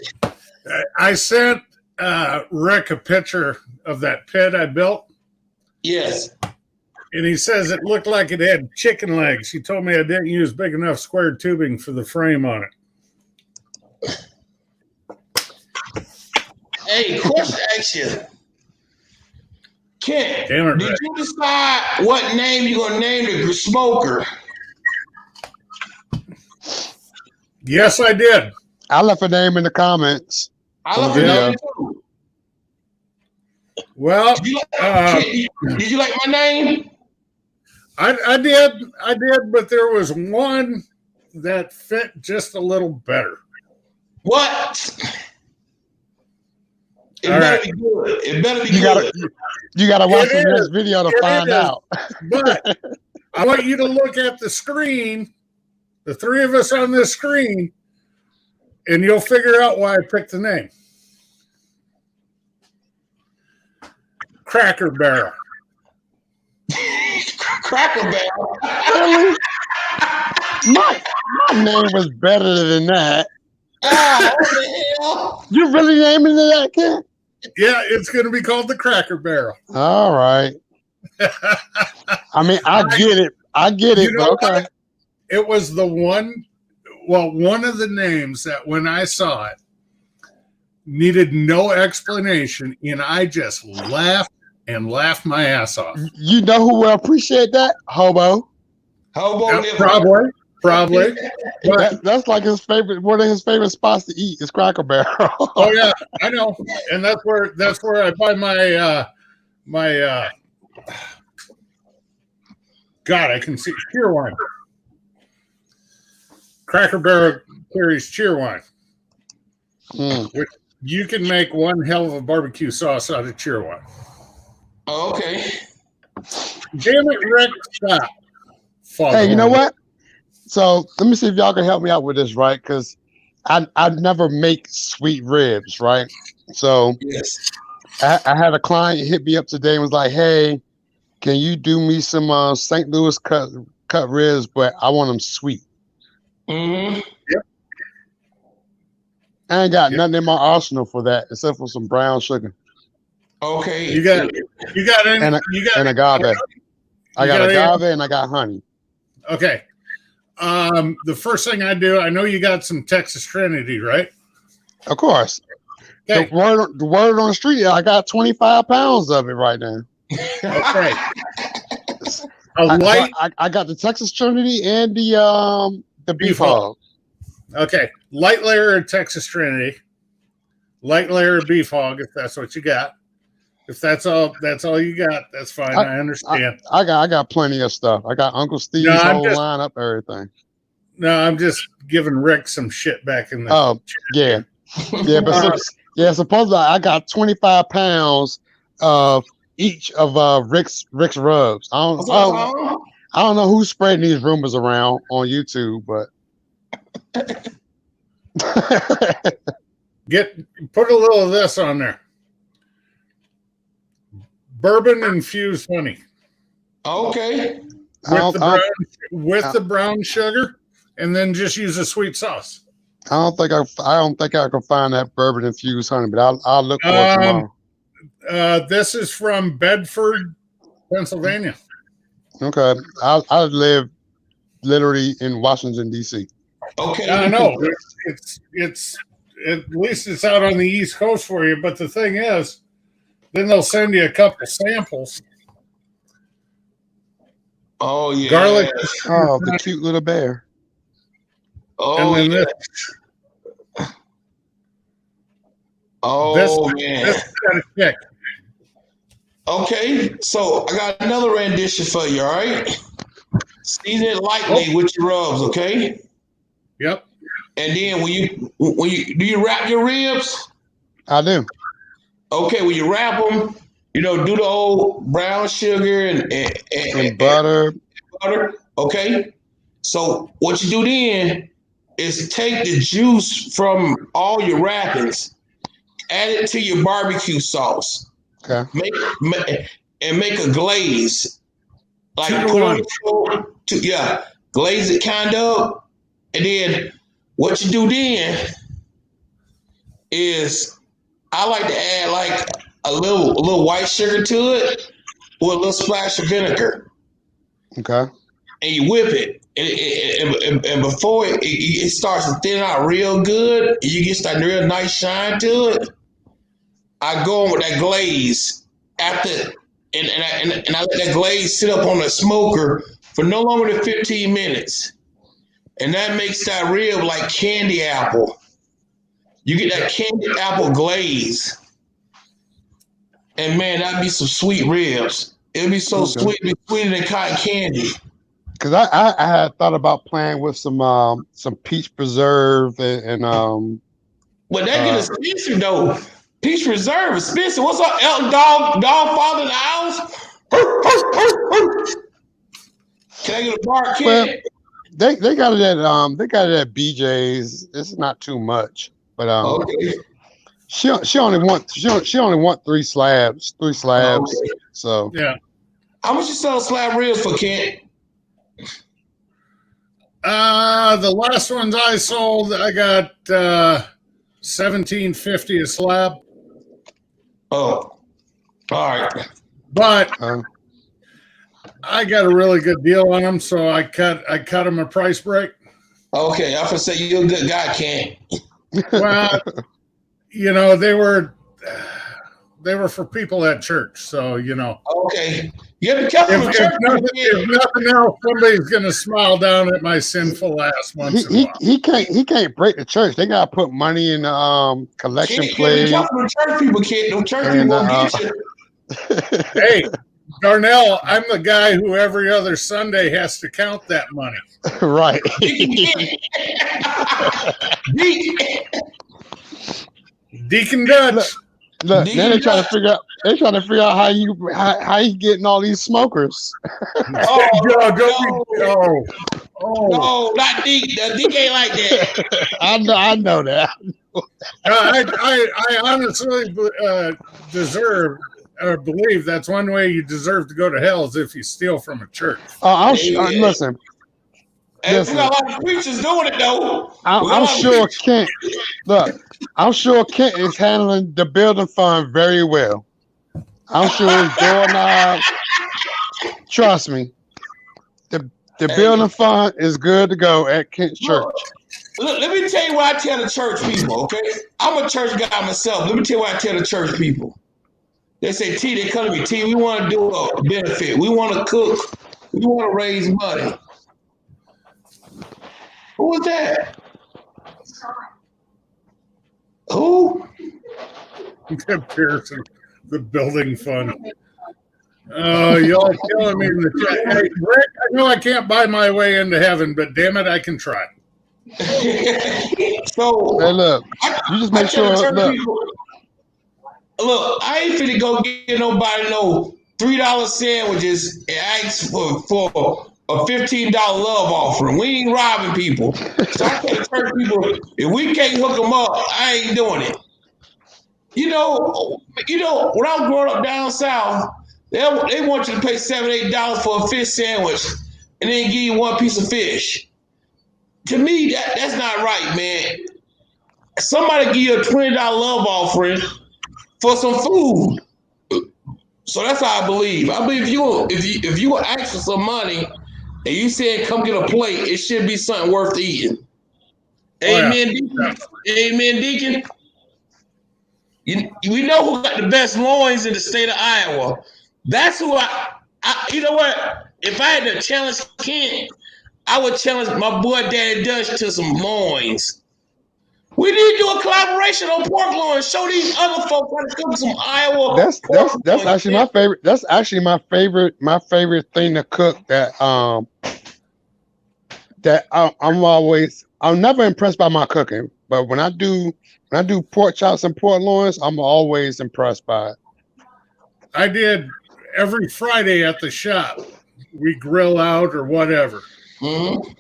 D: I sent Rick a picture of that pit I built.
B: Yes.
D: And he says it looked like it had chicken legs. He told me I didn't use big enough square tubing for the frame on it.
B: Hey, question action. Kent,
D: Damn it,
B: did
D: Rick.
B: you decide what name you're going to name the smoker?
D: Yes, I did.
E: I left a name in the comments.
B: I love your name too.
D: Well,
B: did you like my name?
D: I did, but there was one that fit just a little better.
B: What? It better be good. It better be good.
E: You gotta watch the next video to find out.
D: But I want you to look at the screen, the 3 of us on this screen, and you'll figure out why I picked the name. Cracker Barrel.
B: Cracker Barrel.
E: Really? My name was better than that.
B: Oh, what the hell?
E: You really naming it that, kid?
D: Yeah, it's going to be called the Cracker Barrel.
E: All right. I mean, I get it.
D: You know
E: But okay.
D: what? It was the one of the names that when I saw it needed no explanation, and I just laughed my ass off.
E: You know who will appreciate that? Hobo.
D: Probably. But,
E: That's like his favorite. One of his favorite spots to eat is Cracker Barrel.
D: oh yeah, I know, and that's where I buy my God, I can see cheer wine. Cracker Barrel carries cheer wine. Which you can make one hell of a barbecue sauce out of cheer wine.
B: Oh, okay.
D: Damn it, Rick! Stop.
E: Hey, you know what? So let me see if y'all can help me out with this, right? Because I never make sweet ribs, right? So
B: Yes.
E: I had a client hit me up today and was like, "Hey, can you do me some St. Louis cut ribs, but I want them sweet."
B: Mm-hmm.
D: Yep.
E: I ain't got nothing in my arsenal for that except for some brown sugar
B: Okay.
D: You got
E: and agave. I got agave and I got honey.
D: Okay. The first thing I do, I know you got some Texas Trinity, right?
E: Of course.
D: Okay.
E: The word on the street, I got 25 pounds of it right now.
D: Okay.
E: I got the Texas Trinity and the beef hog.
D: Okay. Light layer of Texas Trinity. Light layer of beef hog, if that's what you got. If that's all you got, that's fine. I understand.
E: I got plenty of stuff. I got Uncle Steve's whole lineup, everything.
D: No, I'm just giving Rick some shit back in the.
E: Oh, yeah. Yeah, but supposedly I got 25 pounds of each of Rick's rubs. I don't know who's spreading these rumors around on YouTube, but
D: put a little of this on there. Bourbon infused honey.
B: Okay.
D: With the brown sugar, and then just use a sweet sauce.
E: I don't think I can find that bourbon infused honey, but I'll look for it tomorrow.
D: This is from Bedford, Pennsylvania.
E: Okay, I live literally in Washington D.C.
B: Okay.
D: I know it's at least it's out on the East Coast for you. But the thing is, then they'll send you a couple samples.
B: Oh yeah.
D: Garlic.
E: Oh, the cute little bear.
B: Oh
D: and then
B: yeah. Oh man.
D: This got a kick.
B: Okay, so I got another rendition for you. All right. Season it lightly with your rubs. Okay.
D: Yep.
B: And then when you do you wrap your ribs?
E: I do.
B: Okay, when you wrap them, do the old brown sugar and
E: butter.
B: And butter. Okay. So what you do then is take the juice from all your wrappings, add it to your barbecue sauce.
E: Okay.
B: Make a glaze. Like glaze it kind of, and then what you do then is I like to add like a little white sugar to it with a little splash of vinegar.
E: Okay.
B: And you whip it, and before it starts to thin out real good, and you get that real nice shine to it, I go on with that glaze after, and I let that glaze sit up on the smoker for no longer than 15 minutes, and that makes that rib like candy apple. You get that candy apple glaze, and man, that'd be some sweet ribs. It'd be so sweet, it'd be sweeter than cotton candy.
E: Because I had thought about playing with some peach preserve and
B: But that get expensive though. Peach preserve expensive. What's up, Elton Dog father in the house? Can I get a bark kid?
E: Well, they got it at BJ's. It's not too much, but
B: okay.
E: She only want 3 slabs. 3 slabs. Okay. So
D: yeah.
B: How much you sell slab ribs for, Kent?
D: The last ones I sold, I got $17.50 a slab.
B: Oh, all right.
D: But I got a really good deal on them, so I cut them a price break.
B: Okay, I say you're a good guy, Kent.
D: Well, you know, they were for people at church, so you know.
B: Okay, you have to be careful with church.
D: If nothing else, somebody's gonna smile down at my sinful ass once in a while.
E: He can't break the church. They gotta put money in the collection plate.
B: Be careful with church people, Kent. Them church people won't get you.
D: Hey, Darnell, I'm the guy who every other Sunday has to count that money.
E: Right.
D: Deacon Dutch.
E: Look, now they're trying to figure out. They're trying to figure out how you getting all these smokers.
B: No, not Deke. Deke ain't like that.
E: I know that.
D: I honestly deserve or believe that's one way you deserve to go to hell is if you steal from a church.
E: Listen.
B: Hey, we got a lot of preachers doing it though.
E: I'm sure Kent. Look, I'm sure Kent is handling the building fund very well. I'm sure he's doing. Trust me, the building fund is good to go at Kent's church.
B: Look, let me tell you what I tell the church people. Okay, I'm a church guy myself. Let me tell you what I tell the church people. They say, T, they come to me, T, we want to do a benefit. We want to cook. We want to raise money. Who was that? Who?
D: Pearson, the building fund. Oh, y'all killing me in the chat. Hey, Rick, I know I can't buy my way into heaven, but damn it, I can try.
B: So,
E: hey, look, you just make sure.
B: Look, I ain't finna go get nobody no $3 sandwiches and ask for a $15 love offering. We ain't robbing people. So I tell church people, if we can't hook them up, I ain't doing it. You know, when I was growing up down south, they want you to pay $7, $8 for a fish sandwich and then give you one piece of fish. To me, that's not right, man. Somebody give you a $20 love offering for some food. So that's how I believe. I believe if you ask for some money and you said come get a plate, it should be something worth eating. Amen, Deacon. Amen, Deacon. We know who got the best loins in the state of Iowa. That's who I you know what? If I had to challenge Kent, I would challenge my boy Daddy Dutch to some loins. We need to do a collaboration on pork loins. Show these other folks how to cook some Iowa.
E: That's actually my favorite. That's actually my favorite thing to cook. I'm never impressed by my cooking, but when I do pork chops and pork loins, I'm always impressed by it.
D: I did every Friday at the shop. We grill out or whatever, and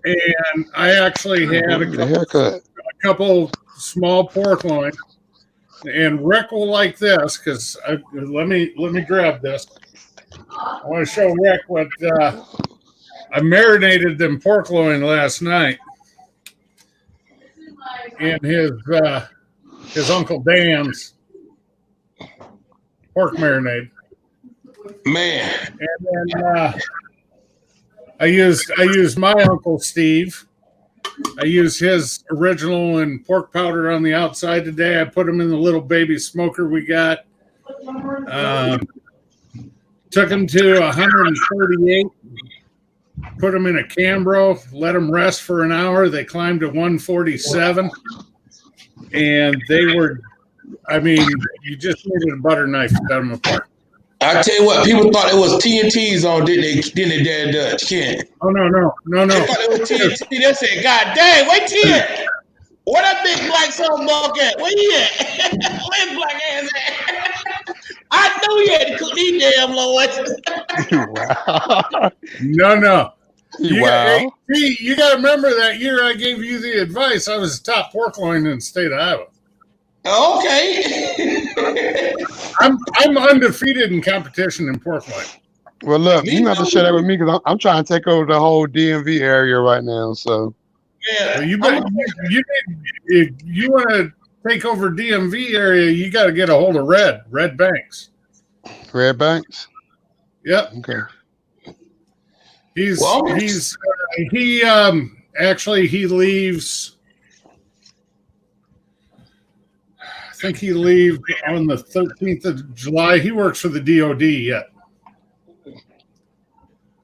D: I actually had a couple small pork loin, and Rick will like this because let me grab this. I want to show Rick what I marinated them pork loin last night in his Uncle Dan's pork marinade.
B: Man,
D: and then I used my Uncle Steve. I used his original and pork powder on the outside today. I put them in the little baby smoker we got. Took them to 138. Put them in a Cambro. Let them rest for an hour. They climbed to 147. And they were, you just needed a butter knife to cut them apart.
B: I tell you what, people thought it was TNT's on, didn't they, Dad Dutch? Kent?
D: Oh, no.
B: They thought it was TNT. They said, God dang, wait till where that big black son buck at? Where he at? Where his black ass at? I knew you had to cook these damn loins.
E: Wow.
D: No.
E: Wow.
D: You got to remember that year I gave you the advice. I was the top pork loin in the state of Iowa.
B: Okay.
D: I'm undefeated in competition in pork loin.
E: Well, look, you have to share that with me because I'm trying to take over the whole DMV area right now. So,
B: yeah,
D: well, if you want to take over DMV area, you got to get a hold of Red Banks.
E: Red Banks.
D: Yep.
E: Okay.
D: He actually he leaves. I think he leaves on the 13th of July. He works for the DOD yet.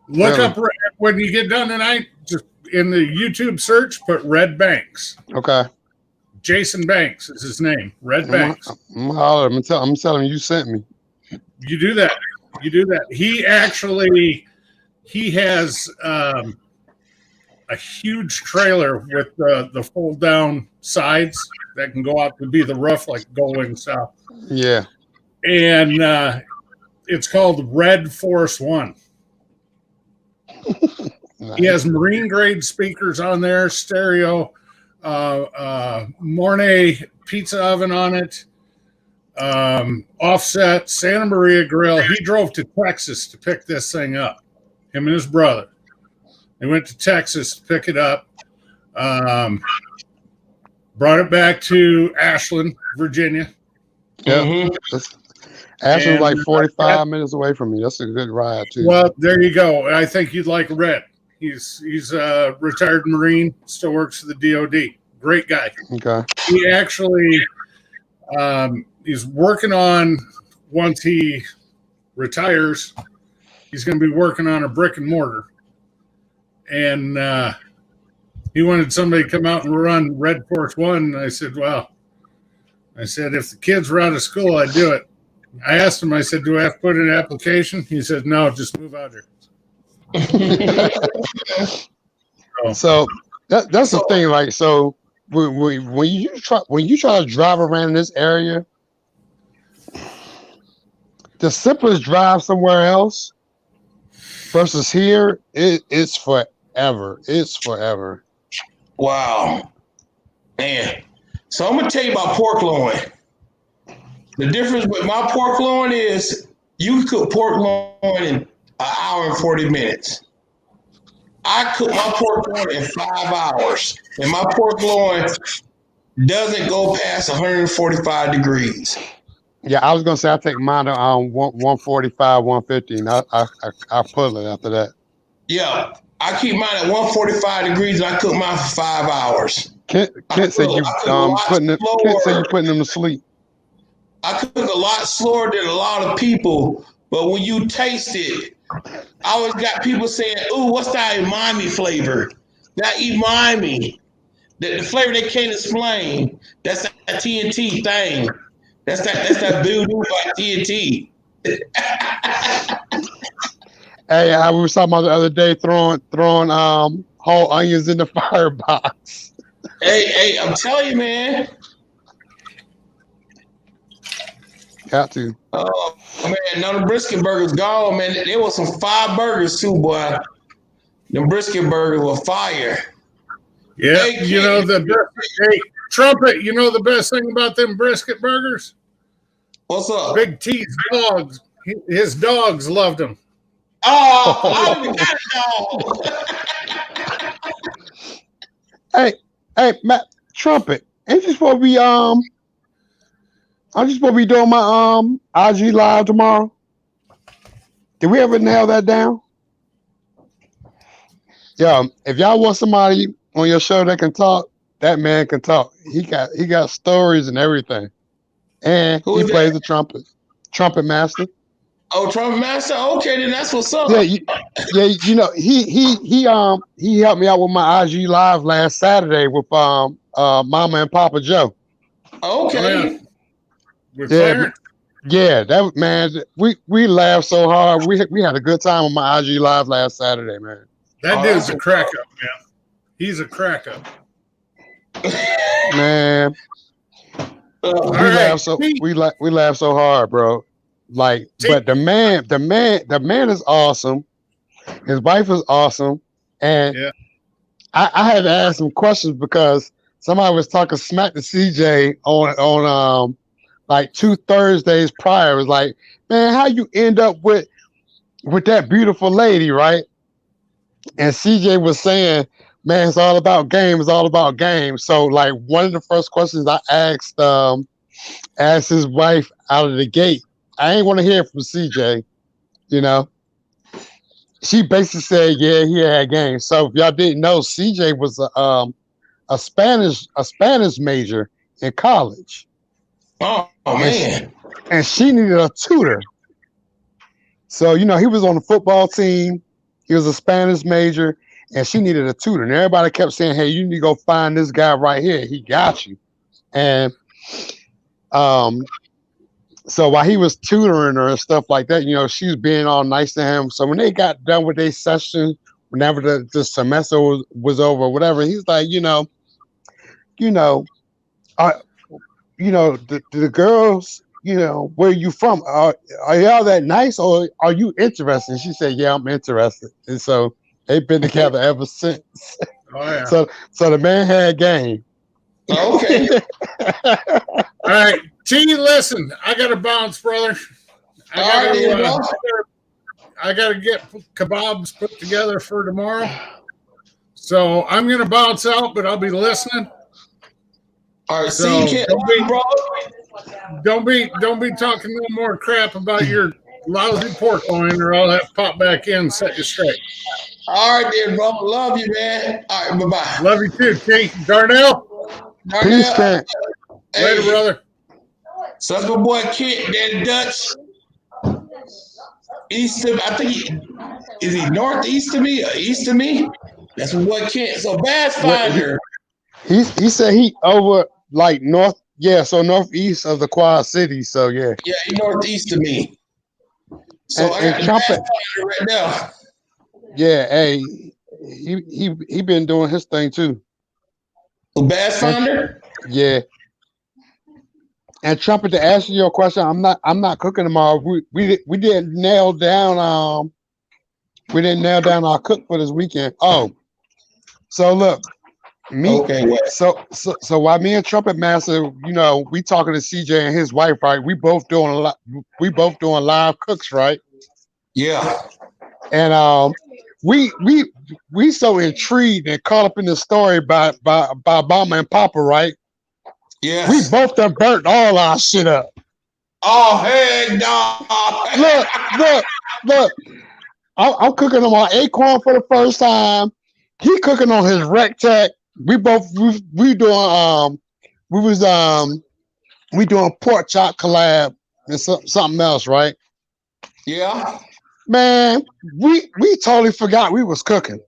D: Look up when you get done tonight. Just in the YouTube search, put Red Banks.
E: Okay.
D: Jason Banks is his name. Red Banks.
E: I'm telling him you sent me.
D: You do that. You do that. He has a huge trailer with the fold down sides that can go out to be the roof, like going south.
E: Yeah.
D: And it's called Red Force One.
E: Nice.
D: He has marine grade speakers on there, stereo, Mornay pizza oven on it, offset, Santa Maria grill. He drove to Texas to pick this thing up, him and his brother. They went to Texas to pick it up, brought it back to Ashland, Virginia.
E: Yeah.
B: Mm-hmm.
E: Ashland's like 45 minutes away from me. That's a good ride, too.
D: Well, there you go. I think you'd like Red. He's a retired Marine, still works for the DOD. Great guy.
E: Okay.
D: He actually he's working on, once he retires, he's going to be working on a brick and mortar. And he wanted somebody to come out and run Red Force One. And I said, well, if the kids were out of school, I'd do it. I asked him, I said, do I have to put in an application? He said, no, just move out here.
E: So that's the thing. Like, so when you try to drive around this area, the simplest drive somewhere else versus here, it's forever. It's forever.
B: Wow, man. So I'm gonna tell you about pork loin. The difference with my pork loin is you can cook pork loin in an hour and 40 minutes. I cook my pork loin in 5 hours, and my pork loin doesn't go past 145 degrees.
E: Yeah, I was gonna say I take mine to 145, 150, and I pull it after that.
B: Yeah, I keep mine at 145 degrees, and I cook mine for 5 hours.
E: Kent said you putting them to sleep.
B: I cook a lot slower than a lot of people, but when you taste it, I always got people saying, "Ooh, what's that umami flavor?" That umami, the flavor they can't explain. That's that TNT thing. That's that voodoo by TNT.
E: Hey, I was talking about the other day throwing whole onions in the firebox.
B: Hey, I'm telling you, man.
E: Got to.
B: Oh man, now the brisket burgers gone, man. There was some fire burgers too, boy. The brisket burgers were fire.
D: Yeah,
B: Hey,
D: you know Trumpet. You know the best thing about them brisket burgers?
B: What's up?
D: Big T's dogs. His dogs loved them.
B: Oh, I even got a dog.
E: Hey, Matt, Trumpet. Ain't you supposed to be I'm just supposed to be doing my IG live tomorrow. Did we ever nail that down? Yeah, if y'all want somebody on your show that can talk, that man can talk. He got stories and everything. And he plays the trumpet master.
B: Oh, trumpet master. Okay, then that's what's up.
E: Yeah, you know, he helped me out with my IG live last Saturday with Mama and Papa Joe.
B: Okay.
E: Yeah, that man, we laughed so hard. We had a good time on my IG live last Saturday, man.
D: That dude's a crack up, man. He's a crack up.
E: Man. We laughed so hard, bro. Like, but the man is awesome. His wife is awesome. And
D: yeah.
E: I had to ask some questions because somebody was talking smack to CJ on like 2 Thursdays prior. It was like, man, how you end up with that beautiful lady, right? And CJ was saying, man, it's all about game. It's all about game. So, like, one of the first questions I asked his wife out of the gate, I ain't want to hear from CJ, you know. she basically said, yeah, he had game. So if y'all didn't know, CJ was a Spanish major in college.
B: Oh man.
E: And she needed a tutor. So, you know, he was on the football team. He was a Spanish major, and she needed a tutor. And everybody kept saying, hey, you need to go find this guy right here. He got you. And so while he was tutoring her and stuff like that, you know, she was being all nice to him. So when they got done with their session, whenever the semester was over, whatever, he's like, the girls, where you from? Are y'all that nice, or are you interested? She said, yeah, I'm interested. And so they've been together ever since.
D: Oh yeah.
E: So the man had game.
B: Okay.
D: All right, T. Listen, I got to bounce, brother. I got to get kebabs put together for tomorrow. So I'm going to bounce out, but I'll be listening.
B: All right,
D: So
B: see you,
D: don't be talking no more crap about your lousy pork loin, or I'll have to pop back in and set you straight.
B: All right, then, bro. Love you, man. All right, bye-bye.
D: Love you too, T. Darnell.
E: Peace, man.
D: Later, brother.
B: So that's my boy Kent, Dan Dutch. East of, I think is he northeast of me or east of me? That's my boy Kent. So Bass Finder.
E: He said he over like north, so northeast of the Quad Cities. So yeah.
B: Yeah, he northeast of me. So I got Bass Finder right now.
E: Yeah, hey, he been doing his thing too.
B: Bass Finder?
E: Yeah. And Trumpet, to answer your question, I'm not cooking tomorrow. We didn't nail down our cook for this weekend. Oh, so look, so while me and Trumpet Master, we talking to CJ and his wife, right? We both doing live cooks, right?
B: Yeah.
E: And we so intrigued and caught up in the story by Mama and Papa, right?
B: Yeah.
E: We both done burnt all our shit up.
B: Oh, heck no.
E: Look. I'm cooking on my Acorn for the first time. He cooking on his Rectech. We doing pork chop collab and something else, right?
B: Yeah.
E: Man, we totally forgot we was cooking.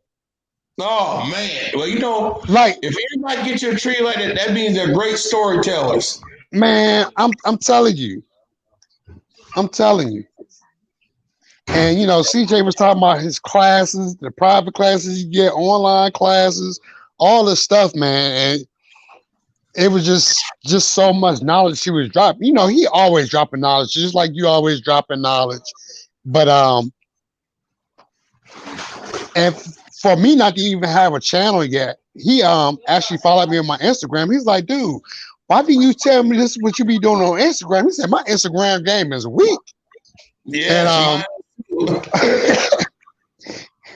B: Oh man. Well,
E: like
B: if anybody gets you a tree like that, that means they're great storytellers.
E: Man, I'm telling you. And CJ was talking about his classes, the private classes you get, online classes, all this stuff, man. And it was just so much knowledge he was dropping. He always dropping knowledge, just like you always dropping knowledge. But and for me not to even have a channel yet, he actually followed me on my Instagram. He's like, dude, why didn't you tell me this is what you be doing on Instagram? He said, my Instagram game is weak.
B: Yeah.
E: And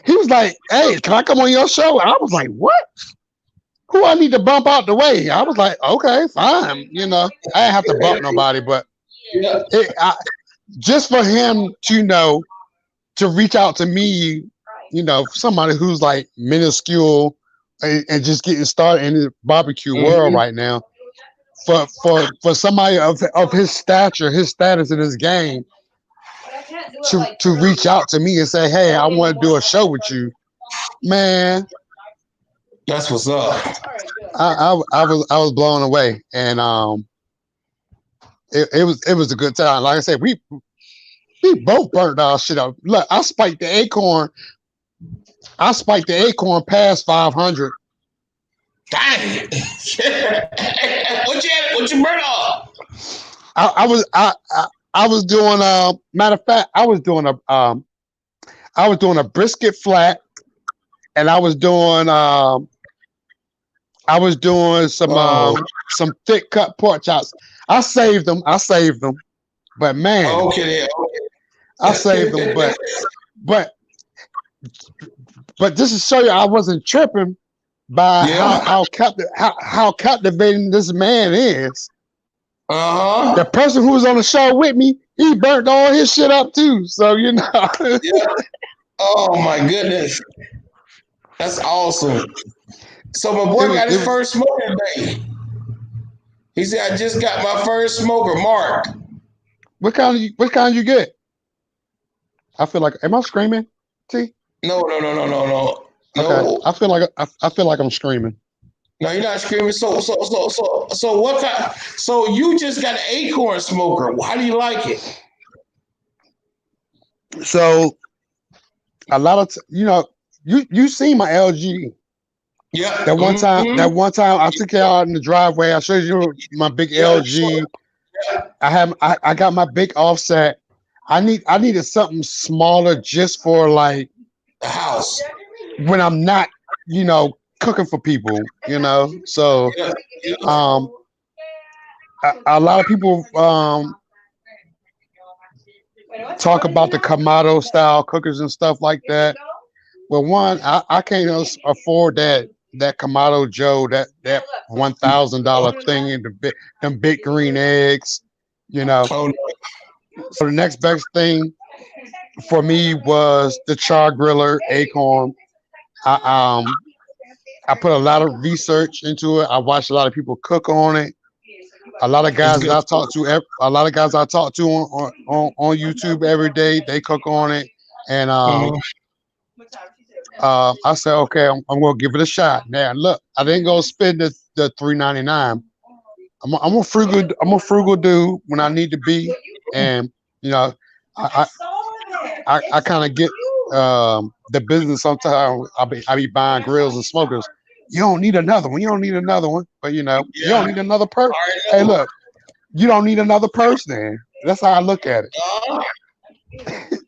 E: he was like, hey, can I come on your show? I was like, what? Who I need to bump out the way? I was like, okay, fine. I didn't have to bump nobody, but just for him to reach out to me, somebody who's like minuscule and just getting started in the barbecue world right now, for somebody of his stature, his status in this game, to reach out to me and say, hey, I want to do a show with you, man.
B: That's what's up.
E: I was blown away, and it was a good time. Like I said, we both burnt our shit up. Look, I spiked the Acorn past 500.
B: Dang. What you burn off?
E: I was doing matter of fact, I was doing a brisket flat, and I was doing some thick cut pork chops. I saved them, but man,
B: okay.
E: I saved them, but just to show you, I wasn't tripping by how captivating this man is. The person who was on the show with me, he burnt all his shit up too. So
B: Yeah. Oh my goodness, that's awesome. So my boy got his first smoker today. He said, "I just got my first smoker, Mark."
E: What kind you get? I feel like, am I screaming? T?
B: No.
E: Okay. I feel like I'm screaming.
B: No, you're not screaming. So what kind? So you just got an acorn smoker. How do you like it?
E: So a lot of you seen my LG.
B: Yeah.
E: That one time I took it out in the driveway. I showed you my big LG. I got my big offset. I needed something smaller just for like
B: the house
E: when I'm not, cooking for people, So a lot of people talk about the Kamado style cookers and stuff like that. Well, one, I can't afford that Kamado Joe, that $1,000 thing and them big green eggs,
B: Oh, no.
E: So the next best thing for me was the char griller Acorn. I put a lot of research into it. I watched a lot of people cook on it. A lot of guys I talk to on YouTube every day, they cook on it, and I said, okay, I'm gonna give it a shot. Now, look, I didn't go spend the $3.99. I'm a frugal dude when I need to be, and I kind of get the business. Sometimes I be buying grills and smokers. You don't need another one. You don't need another one. But you don't need another person. Hey, look, you don't need another person. That's how I look at it.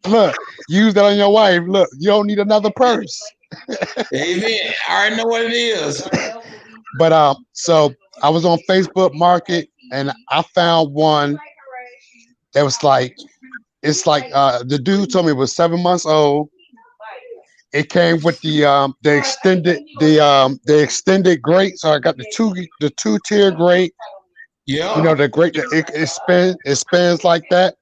E: Look, use that on your wife. Look, you don't need another purse.
B: Amen. I already know what it is.
E: But so I was on Facebook Market and I found one that was like, it's like the dude told me it was 7 months old. It came with the extended grate, so I got the two tier grate.
B: Yeah,
E: the grate that it spins like that.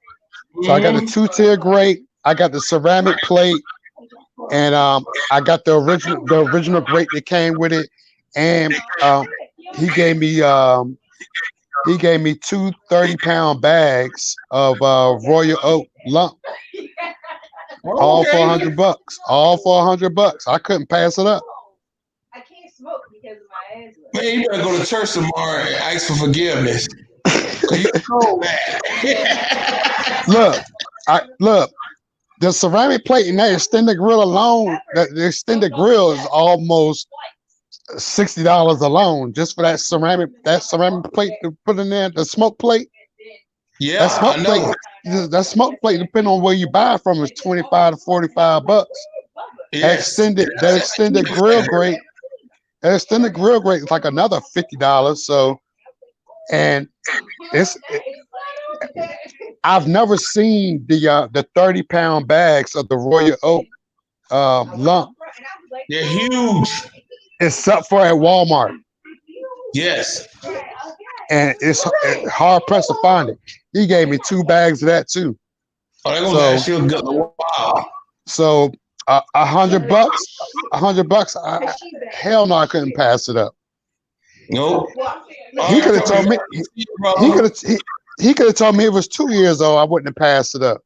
E: So I got the 2-tier grate. I got the ceramic plate, and I got the original grate that came with it. And he gave me 2 30-pound bags of Royal Oak lump. All for $100. All for $100. I couldn't pass it up.
F: I can't smoke because of my asthma.
B: Man, you better go to church tomorrow and ask for forgiveness. Cause you know that.
E: Look. The ceramic plate and that extended grill alone, the extended grill is almost $60 alone just for that ceramic plate to put in there. The smoke plate.
B: Yeah,
E: that smoke plate, depending on where you buy from, is $25 to $45.
B: Yes.
E: That extended grill grate is like another $50. So, and I've never seen the 30-pound bags of the Royal Oak lump.
B: They're huge.
E: Except for at Walmart.
B: Yes.
E: And it's hard pressed to find it. He gave me 2 bags of that too.
B: Oh, they're gonna last you a good while.
E: So $100, hell no, I couldn't pass it up.
B: Nope.
E: He could have told me. He could have told me it was 2 years old. I wouldn't have passed it up.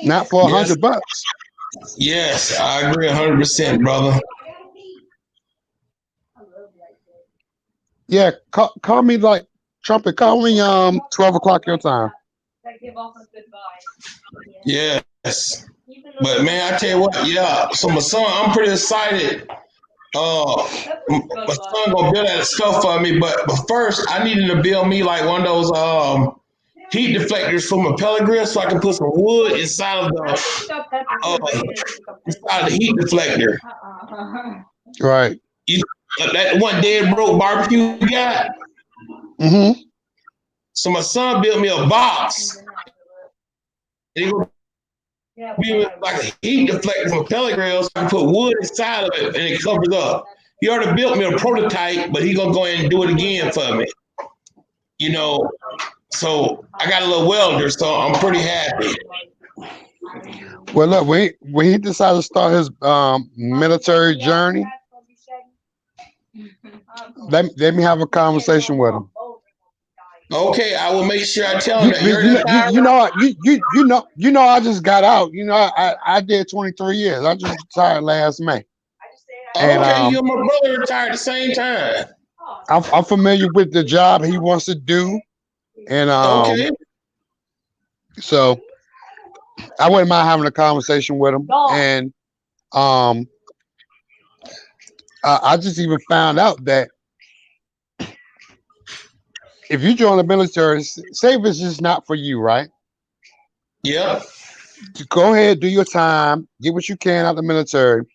E: Not for $100.
B: Yes, I agree 100%, brother.
E: Yeah, call me like Trumpet. Call me 12 o'clock your time.
B: Yes, but man, I tell you what, yeah. So my son, I'm pretty excited. My son gonna build that stuff for me, but first I need him to build me like one of those heat deflectors for my pellet grill, so I can put some wood inside of the heat deflector.
E: Right.
B: That one dead broke barbecue you got.
E: Mm-hmm.
B: So my son built me a box. And he gonna be like a heat deflector for pellet grills. So I can put wood inside of it and it covers up. He already built me a prototype, but he gonna go ahead and do it again for me. So I got a little welder, so I'm pretty happy.
E: Well, look, when he decided to start his military journey, let me have a conversation with him.
B: Okay, I will make sure I tell him that. You heard that, Byron?
E: You know, I just got out. You know, I did 23 years. I just retired last May. And
B: Okay, you and my brother retired at the same time.
E: I'm familiar with the job he wants to do, and
B: Okay.
E: so I wouldn't mind having a conversation with him. And I just even found out that if you join the military, say if it's just not for you, right?
B: Yeah.
E: Go ahead, do your time, get what you can out of the military.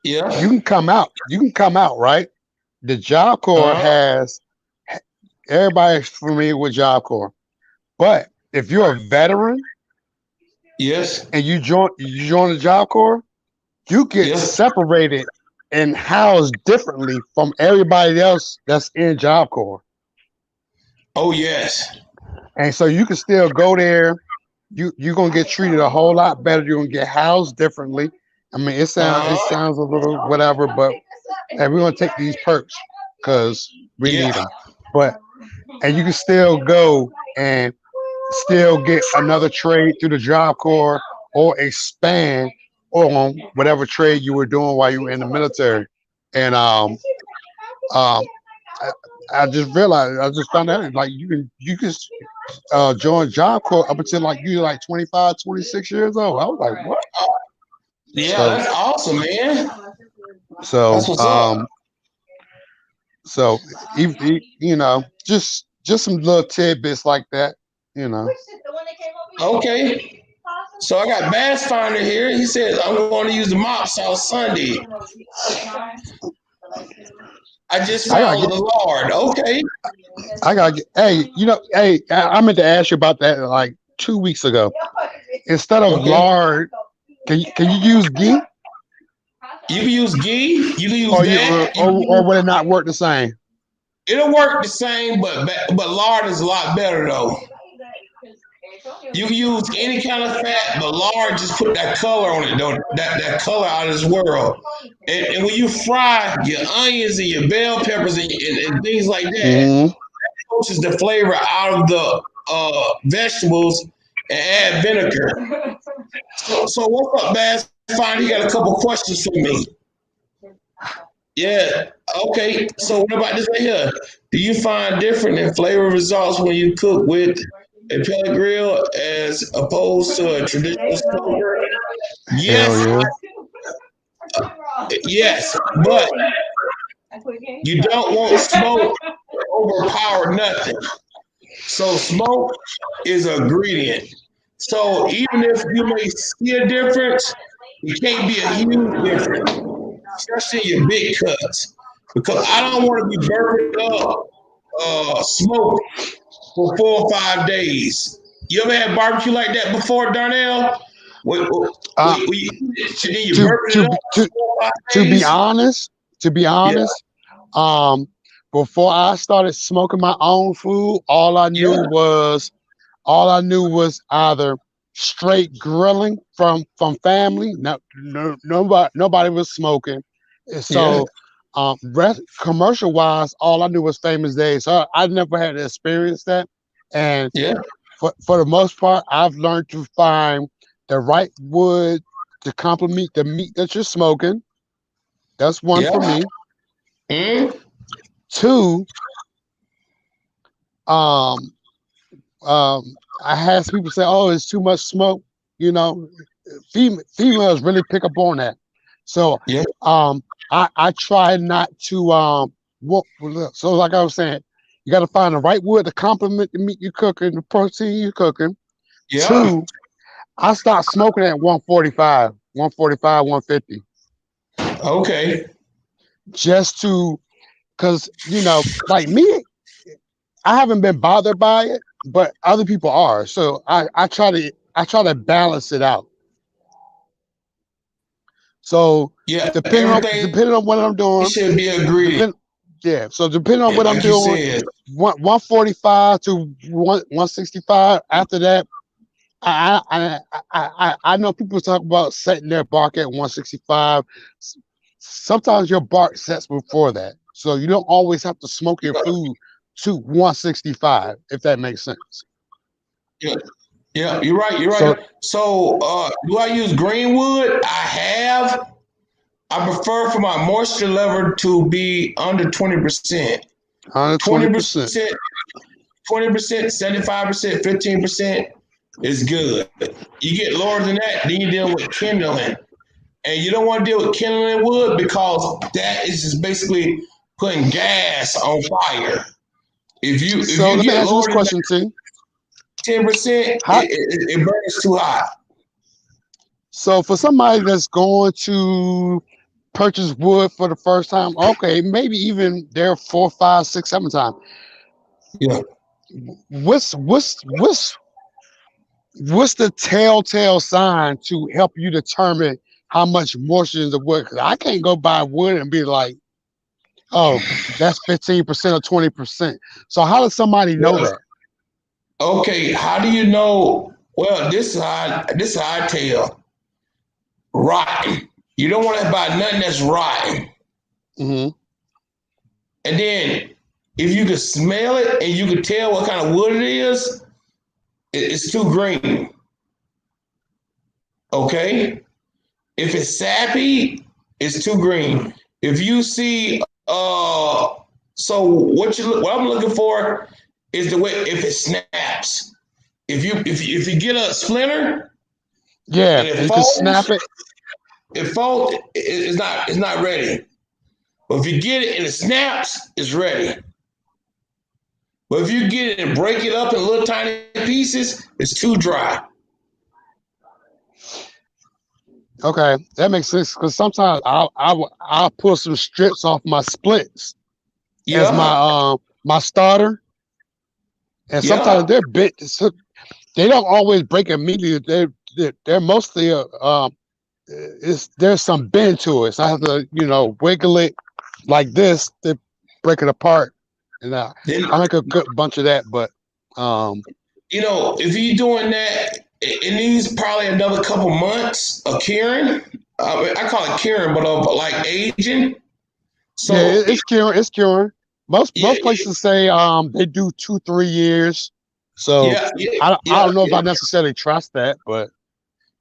B: Yeah.
E: You can come out. You can come out, right? The Job Corps has everybody's familiar with Job Corps, but if you're a veteran,
B: yes,
E: and you join the Job Corps, you get separated and housed differently from everybody else that's in Job Corps.
B: Oh yes.
E: And so you can still go there. You're gonna get treated a whole lot better. You're gonna get housed differently. I mean, it sounds a little whatever, but we're gonna take these perks because we need them. And you can still go and still get another trade through the Job Corps or expand on whatever trade you were doing while you were in the military. And I just realized, I just found out like you can join Job Corps up until like you're like 25, 26 years old. I was like, what?
B: Yeah, that's awesome, man.
E: So
B: that's what's up.
E: So you know, just some little tidbits like that, you know.
B: Okay. So I got Bass Finder here. He says I'm going to use the mops on Sunday. I just found the Lord. Okay.
E: I meant to ask you about that like 2 weeks ago. Instead of lard, can you use ghee?
B: You can use ghee. You can use that.
E: Or will it not work the same?
B: It'll work the same, but lard is a lot better though. You can use any kind of fat, but lard just put that color on it, though. That color out of this world. And when you fry your onions and your bell peppers and things like that, that pushes the flavor out of the vegetables and add vinegar. So what's up, Bass? Fine, you got a couple questions for me. Yeah. Okay. So what about this right here? Do you find different in flavor results when you cook with a pellet grill as opposed to a traditional smoker? Yes. Yes, but you don't want smoke to overpower nothing. So smoke is an ingredient. So even if you may see a difference, it can't be a huge difference, especially in your big cuts. Because I don't want to be burning up smoke for 4 or 5 days. You ever had barbecue like that before, Darnell?
E: To be honest, before I started smoking my own food, all I knew was either straight grilling from family. Nobody was smoking. So commercial wise, all I knew was Famous Days. So I never had to experience that. And for the most part, I've learned to find the right wood to complement the meat that you're smoking. That's one for me. Two, I had people say, "Oh, it's too much smoke." You know, females really pick up on that. So, I try not to so like I was saying, you got to find the right wood to complement the meat you're cooking, the protein you're cooking. Two, I stopped smoking at 145, 150.
B: Okay.
E: Just because like me, I haven't been bothered by it, but other people are. So I try to balance it out. So depending on what I'm doing,
B: it should be agreed.
E: So depending on what I'm doing, 145 to 165. After that, I know people talk about setting their bark at 165. Sometimes your bark sets before that, so you don't always have to smoke your food to 165. If that makes sense.
B: Yeah, yeah, you're right. You're
E: So
B: right. So, do I use green wood? I have. I prefer for my moisture level to be under 20%.
E: 120%.
B: 20%, 20%, 75%, 15% is good. You get lower than that, then you deal with kindling. And you don't want to deal with kindling wood because that is just basically putting gas on fire. If
E: So
B: you
E: let me
B: get
E: ask you this
B: lower than
E: question, T.
B: 10%,
E: How,
B: it burns too hot.
E: so for somebody that's going to purchase wood for the first time, okay, maybe even their 4, 5, 6, 7 time.
B: Yeah.
E: What's the telltale sign to help you determine how much moisture is the wood? Because I can't go buy wood and be like, oh, that's 15% or 20%. So how does somebody know
B: Well,
E: that?
B: okay, how do you know? Well, this is how I tell. Rotten. You don't want to buy nothing that's rotten.
E: Hmm.
B: And then if you can smell it and you can tell what kind of wood it is, it's too green. Okay? If it's sappy, it's too green. If you see so what I'm looking for is the way if it snaps. If you get a splinter
E: Yeah,
B: and
E: and
B: it
E: you can snap
B: falls,
E: it.
B: it's not ready. But if you get it and it snaps, it's ready. But if you get it and break it up in little tiny pieces, it's too dry.
E: Okay, that makes sense because sometimes I'll pull some strips off my splits as
B: Yeah,
E: my starter, and sometimes
B: yeah.
E: they're bit. So they don't always break immediately. They're mostly there's some bend to it. So I have to wiggle it like this to break it apart, and
B: Then
E: I make a good bunch of that. But
B: if you're doing that, it needs probably another couple months of curing. I call it curing, but of like aging.
E: yeah,
B: So
E: it's curing. It's curing.
B: yeah,
E: Most places say they do 2, 3 years. So
B: yeah, yeah,
E: I
B: yeah,
E: don't know if
B: yeah.
E: I necessarily trust that, but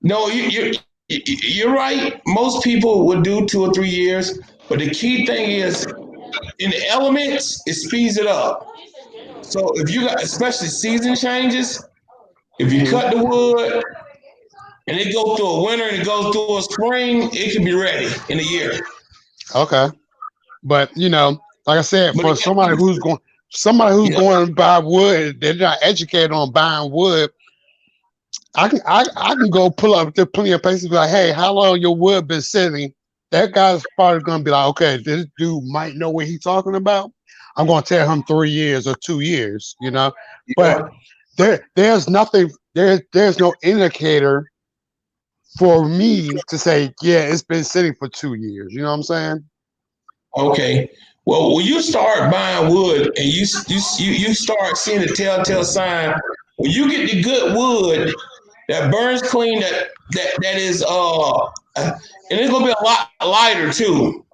B: No, you're right. Most people would do 2 or 3 years, but the key thing is in the elements, it speeds it up. So if you got especially season changes, if you
E: mhm.
B: cut the wood and it go through a winter and it goes through a spring, it can be ready in a year.
E: Okay. But like I said,
B: But
E: for
B: again,
E: somebody who's
B: yeah,
E: going to buy wood, they're not educated on buying wood. I can go pull up to plenty of places, be like, hey, how long your wood been sitting? That guy's probably gonna be like, okay, this dude might know what he's talking about. I'm gonna tell him 3 years or 2 years. But
B: yeah.
E: there's nothing there's no indicator for me to say, yeah, it's been sitting for 2 years. You know what I'm saying?
B: Okay. Well, when you start buying wood and you start seeing the telltale sign, when you get the good wood that burns clean, that is and it's gonna be a lot lighter too.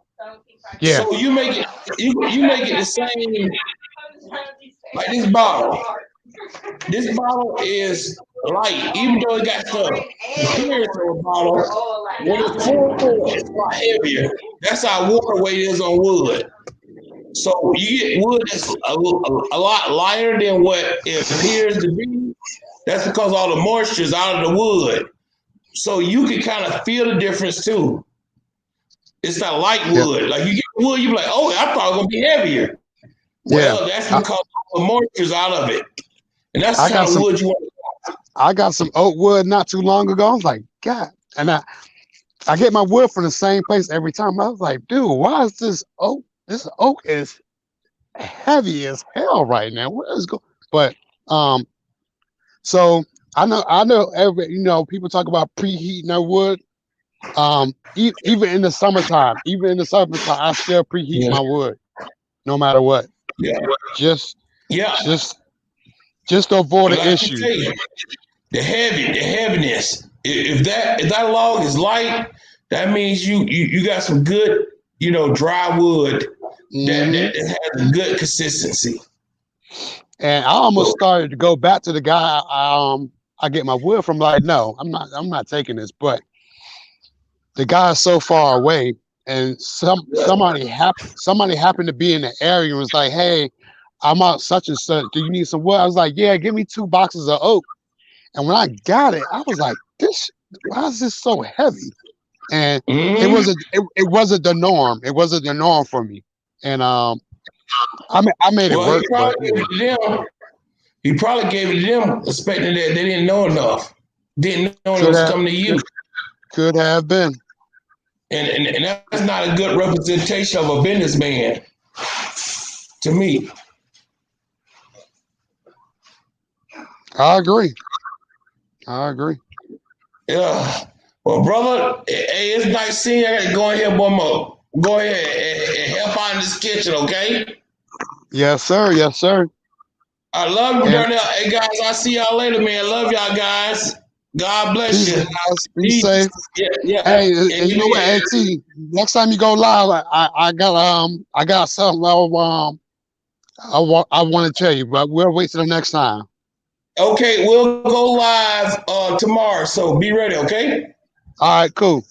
E: Yeah.
B: So you make it the same like this bottle. This bottle is light, even though it got the appearance of a bottle. When it's full, it's a lot heavier. That's how water weight is on wood. So you get wood that's a lot lighter than what it appears to be. That's because all the moisture is out of the wood. So you can kind of feel the difference too. It's not light
E: Yeah.
B: wood. Like you get wood, you be like, oh, I thought it was gonna be heavier.
E: Yeah.
B: Well, that's because all the moisture is out of it. And that's
E: I
B: the
E: got
B: kind of
E: some
B: wood you want.
E: I got some oak wood not too long ago. I was like, God. And I get my wood from the same place every time. I was like, dude, why is this oak? This oak is heavy as hell right now. What is going? But so I know people talk about preheating their wood. Even in the summertime, I still preheat
B: Yeah.
E: my wood, no matter what.
B: Yeah.
E: Just
B: Yeah.
E: just just to avoid
B: And
E: an
B: like you
E: issue.
B: say, the heaviness. If that log is light, that means you got some good, dry wood that has a good consistency.
E: And I almost started to go back to the guy I get my wood from. Like, no, I'm not taking this. But the guy's so far away, and somebody happened to be in the area and was like, "Hey, I'm out such and such. Do you need some wood?" I was like, "Yeah, give me 2 boxes of oak." And when I got it, I was like, why is this so heavy? And it wasn't the norm. It wasn't the norm for me. And I made it work.
B: He probably gave it to them, expecting that they didn't know enough. Didn't know it was coming to you.
E: Could have been.
B: And that's not a good representation of a businessman to me.
E: I agree.
B: Yeah. Well, brother, hey, it's nice seeing you. I got to go in here one more. Go ahead and help out in this kitchen, okay?
E: Yes, sir. Yes, sir.
B: I love you, Darnell. Hey, guys, I'll see y'all later, man. Love y'all, guys. God bless you.
E: Guys. Be safe.
B: Yeah.
E: Hey, and you know what, AT? Next time you go live, I got something I want to tell you, but we'll wait till the next time.
B: Okay, we'll go live tomorrow, so be ready, okay?
E: All right, cool.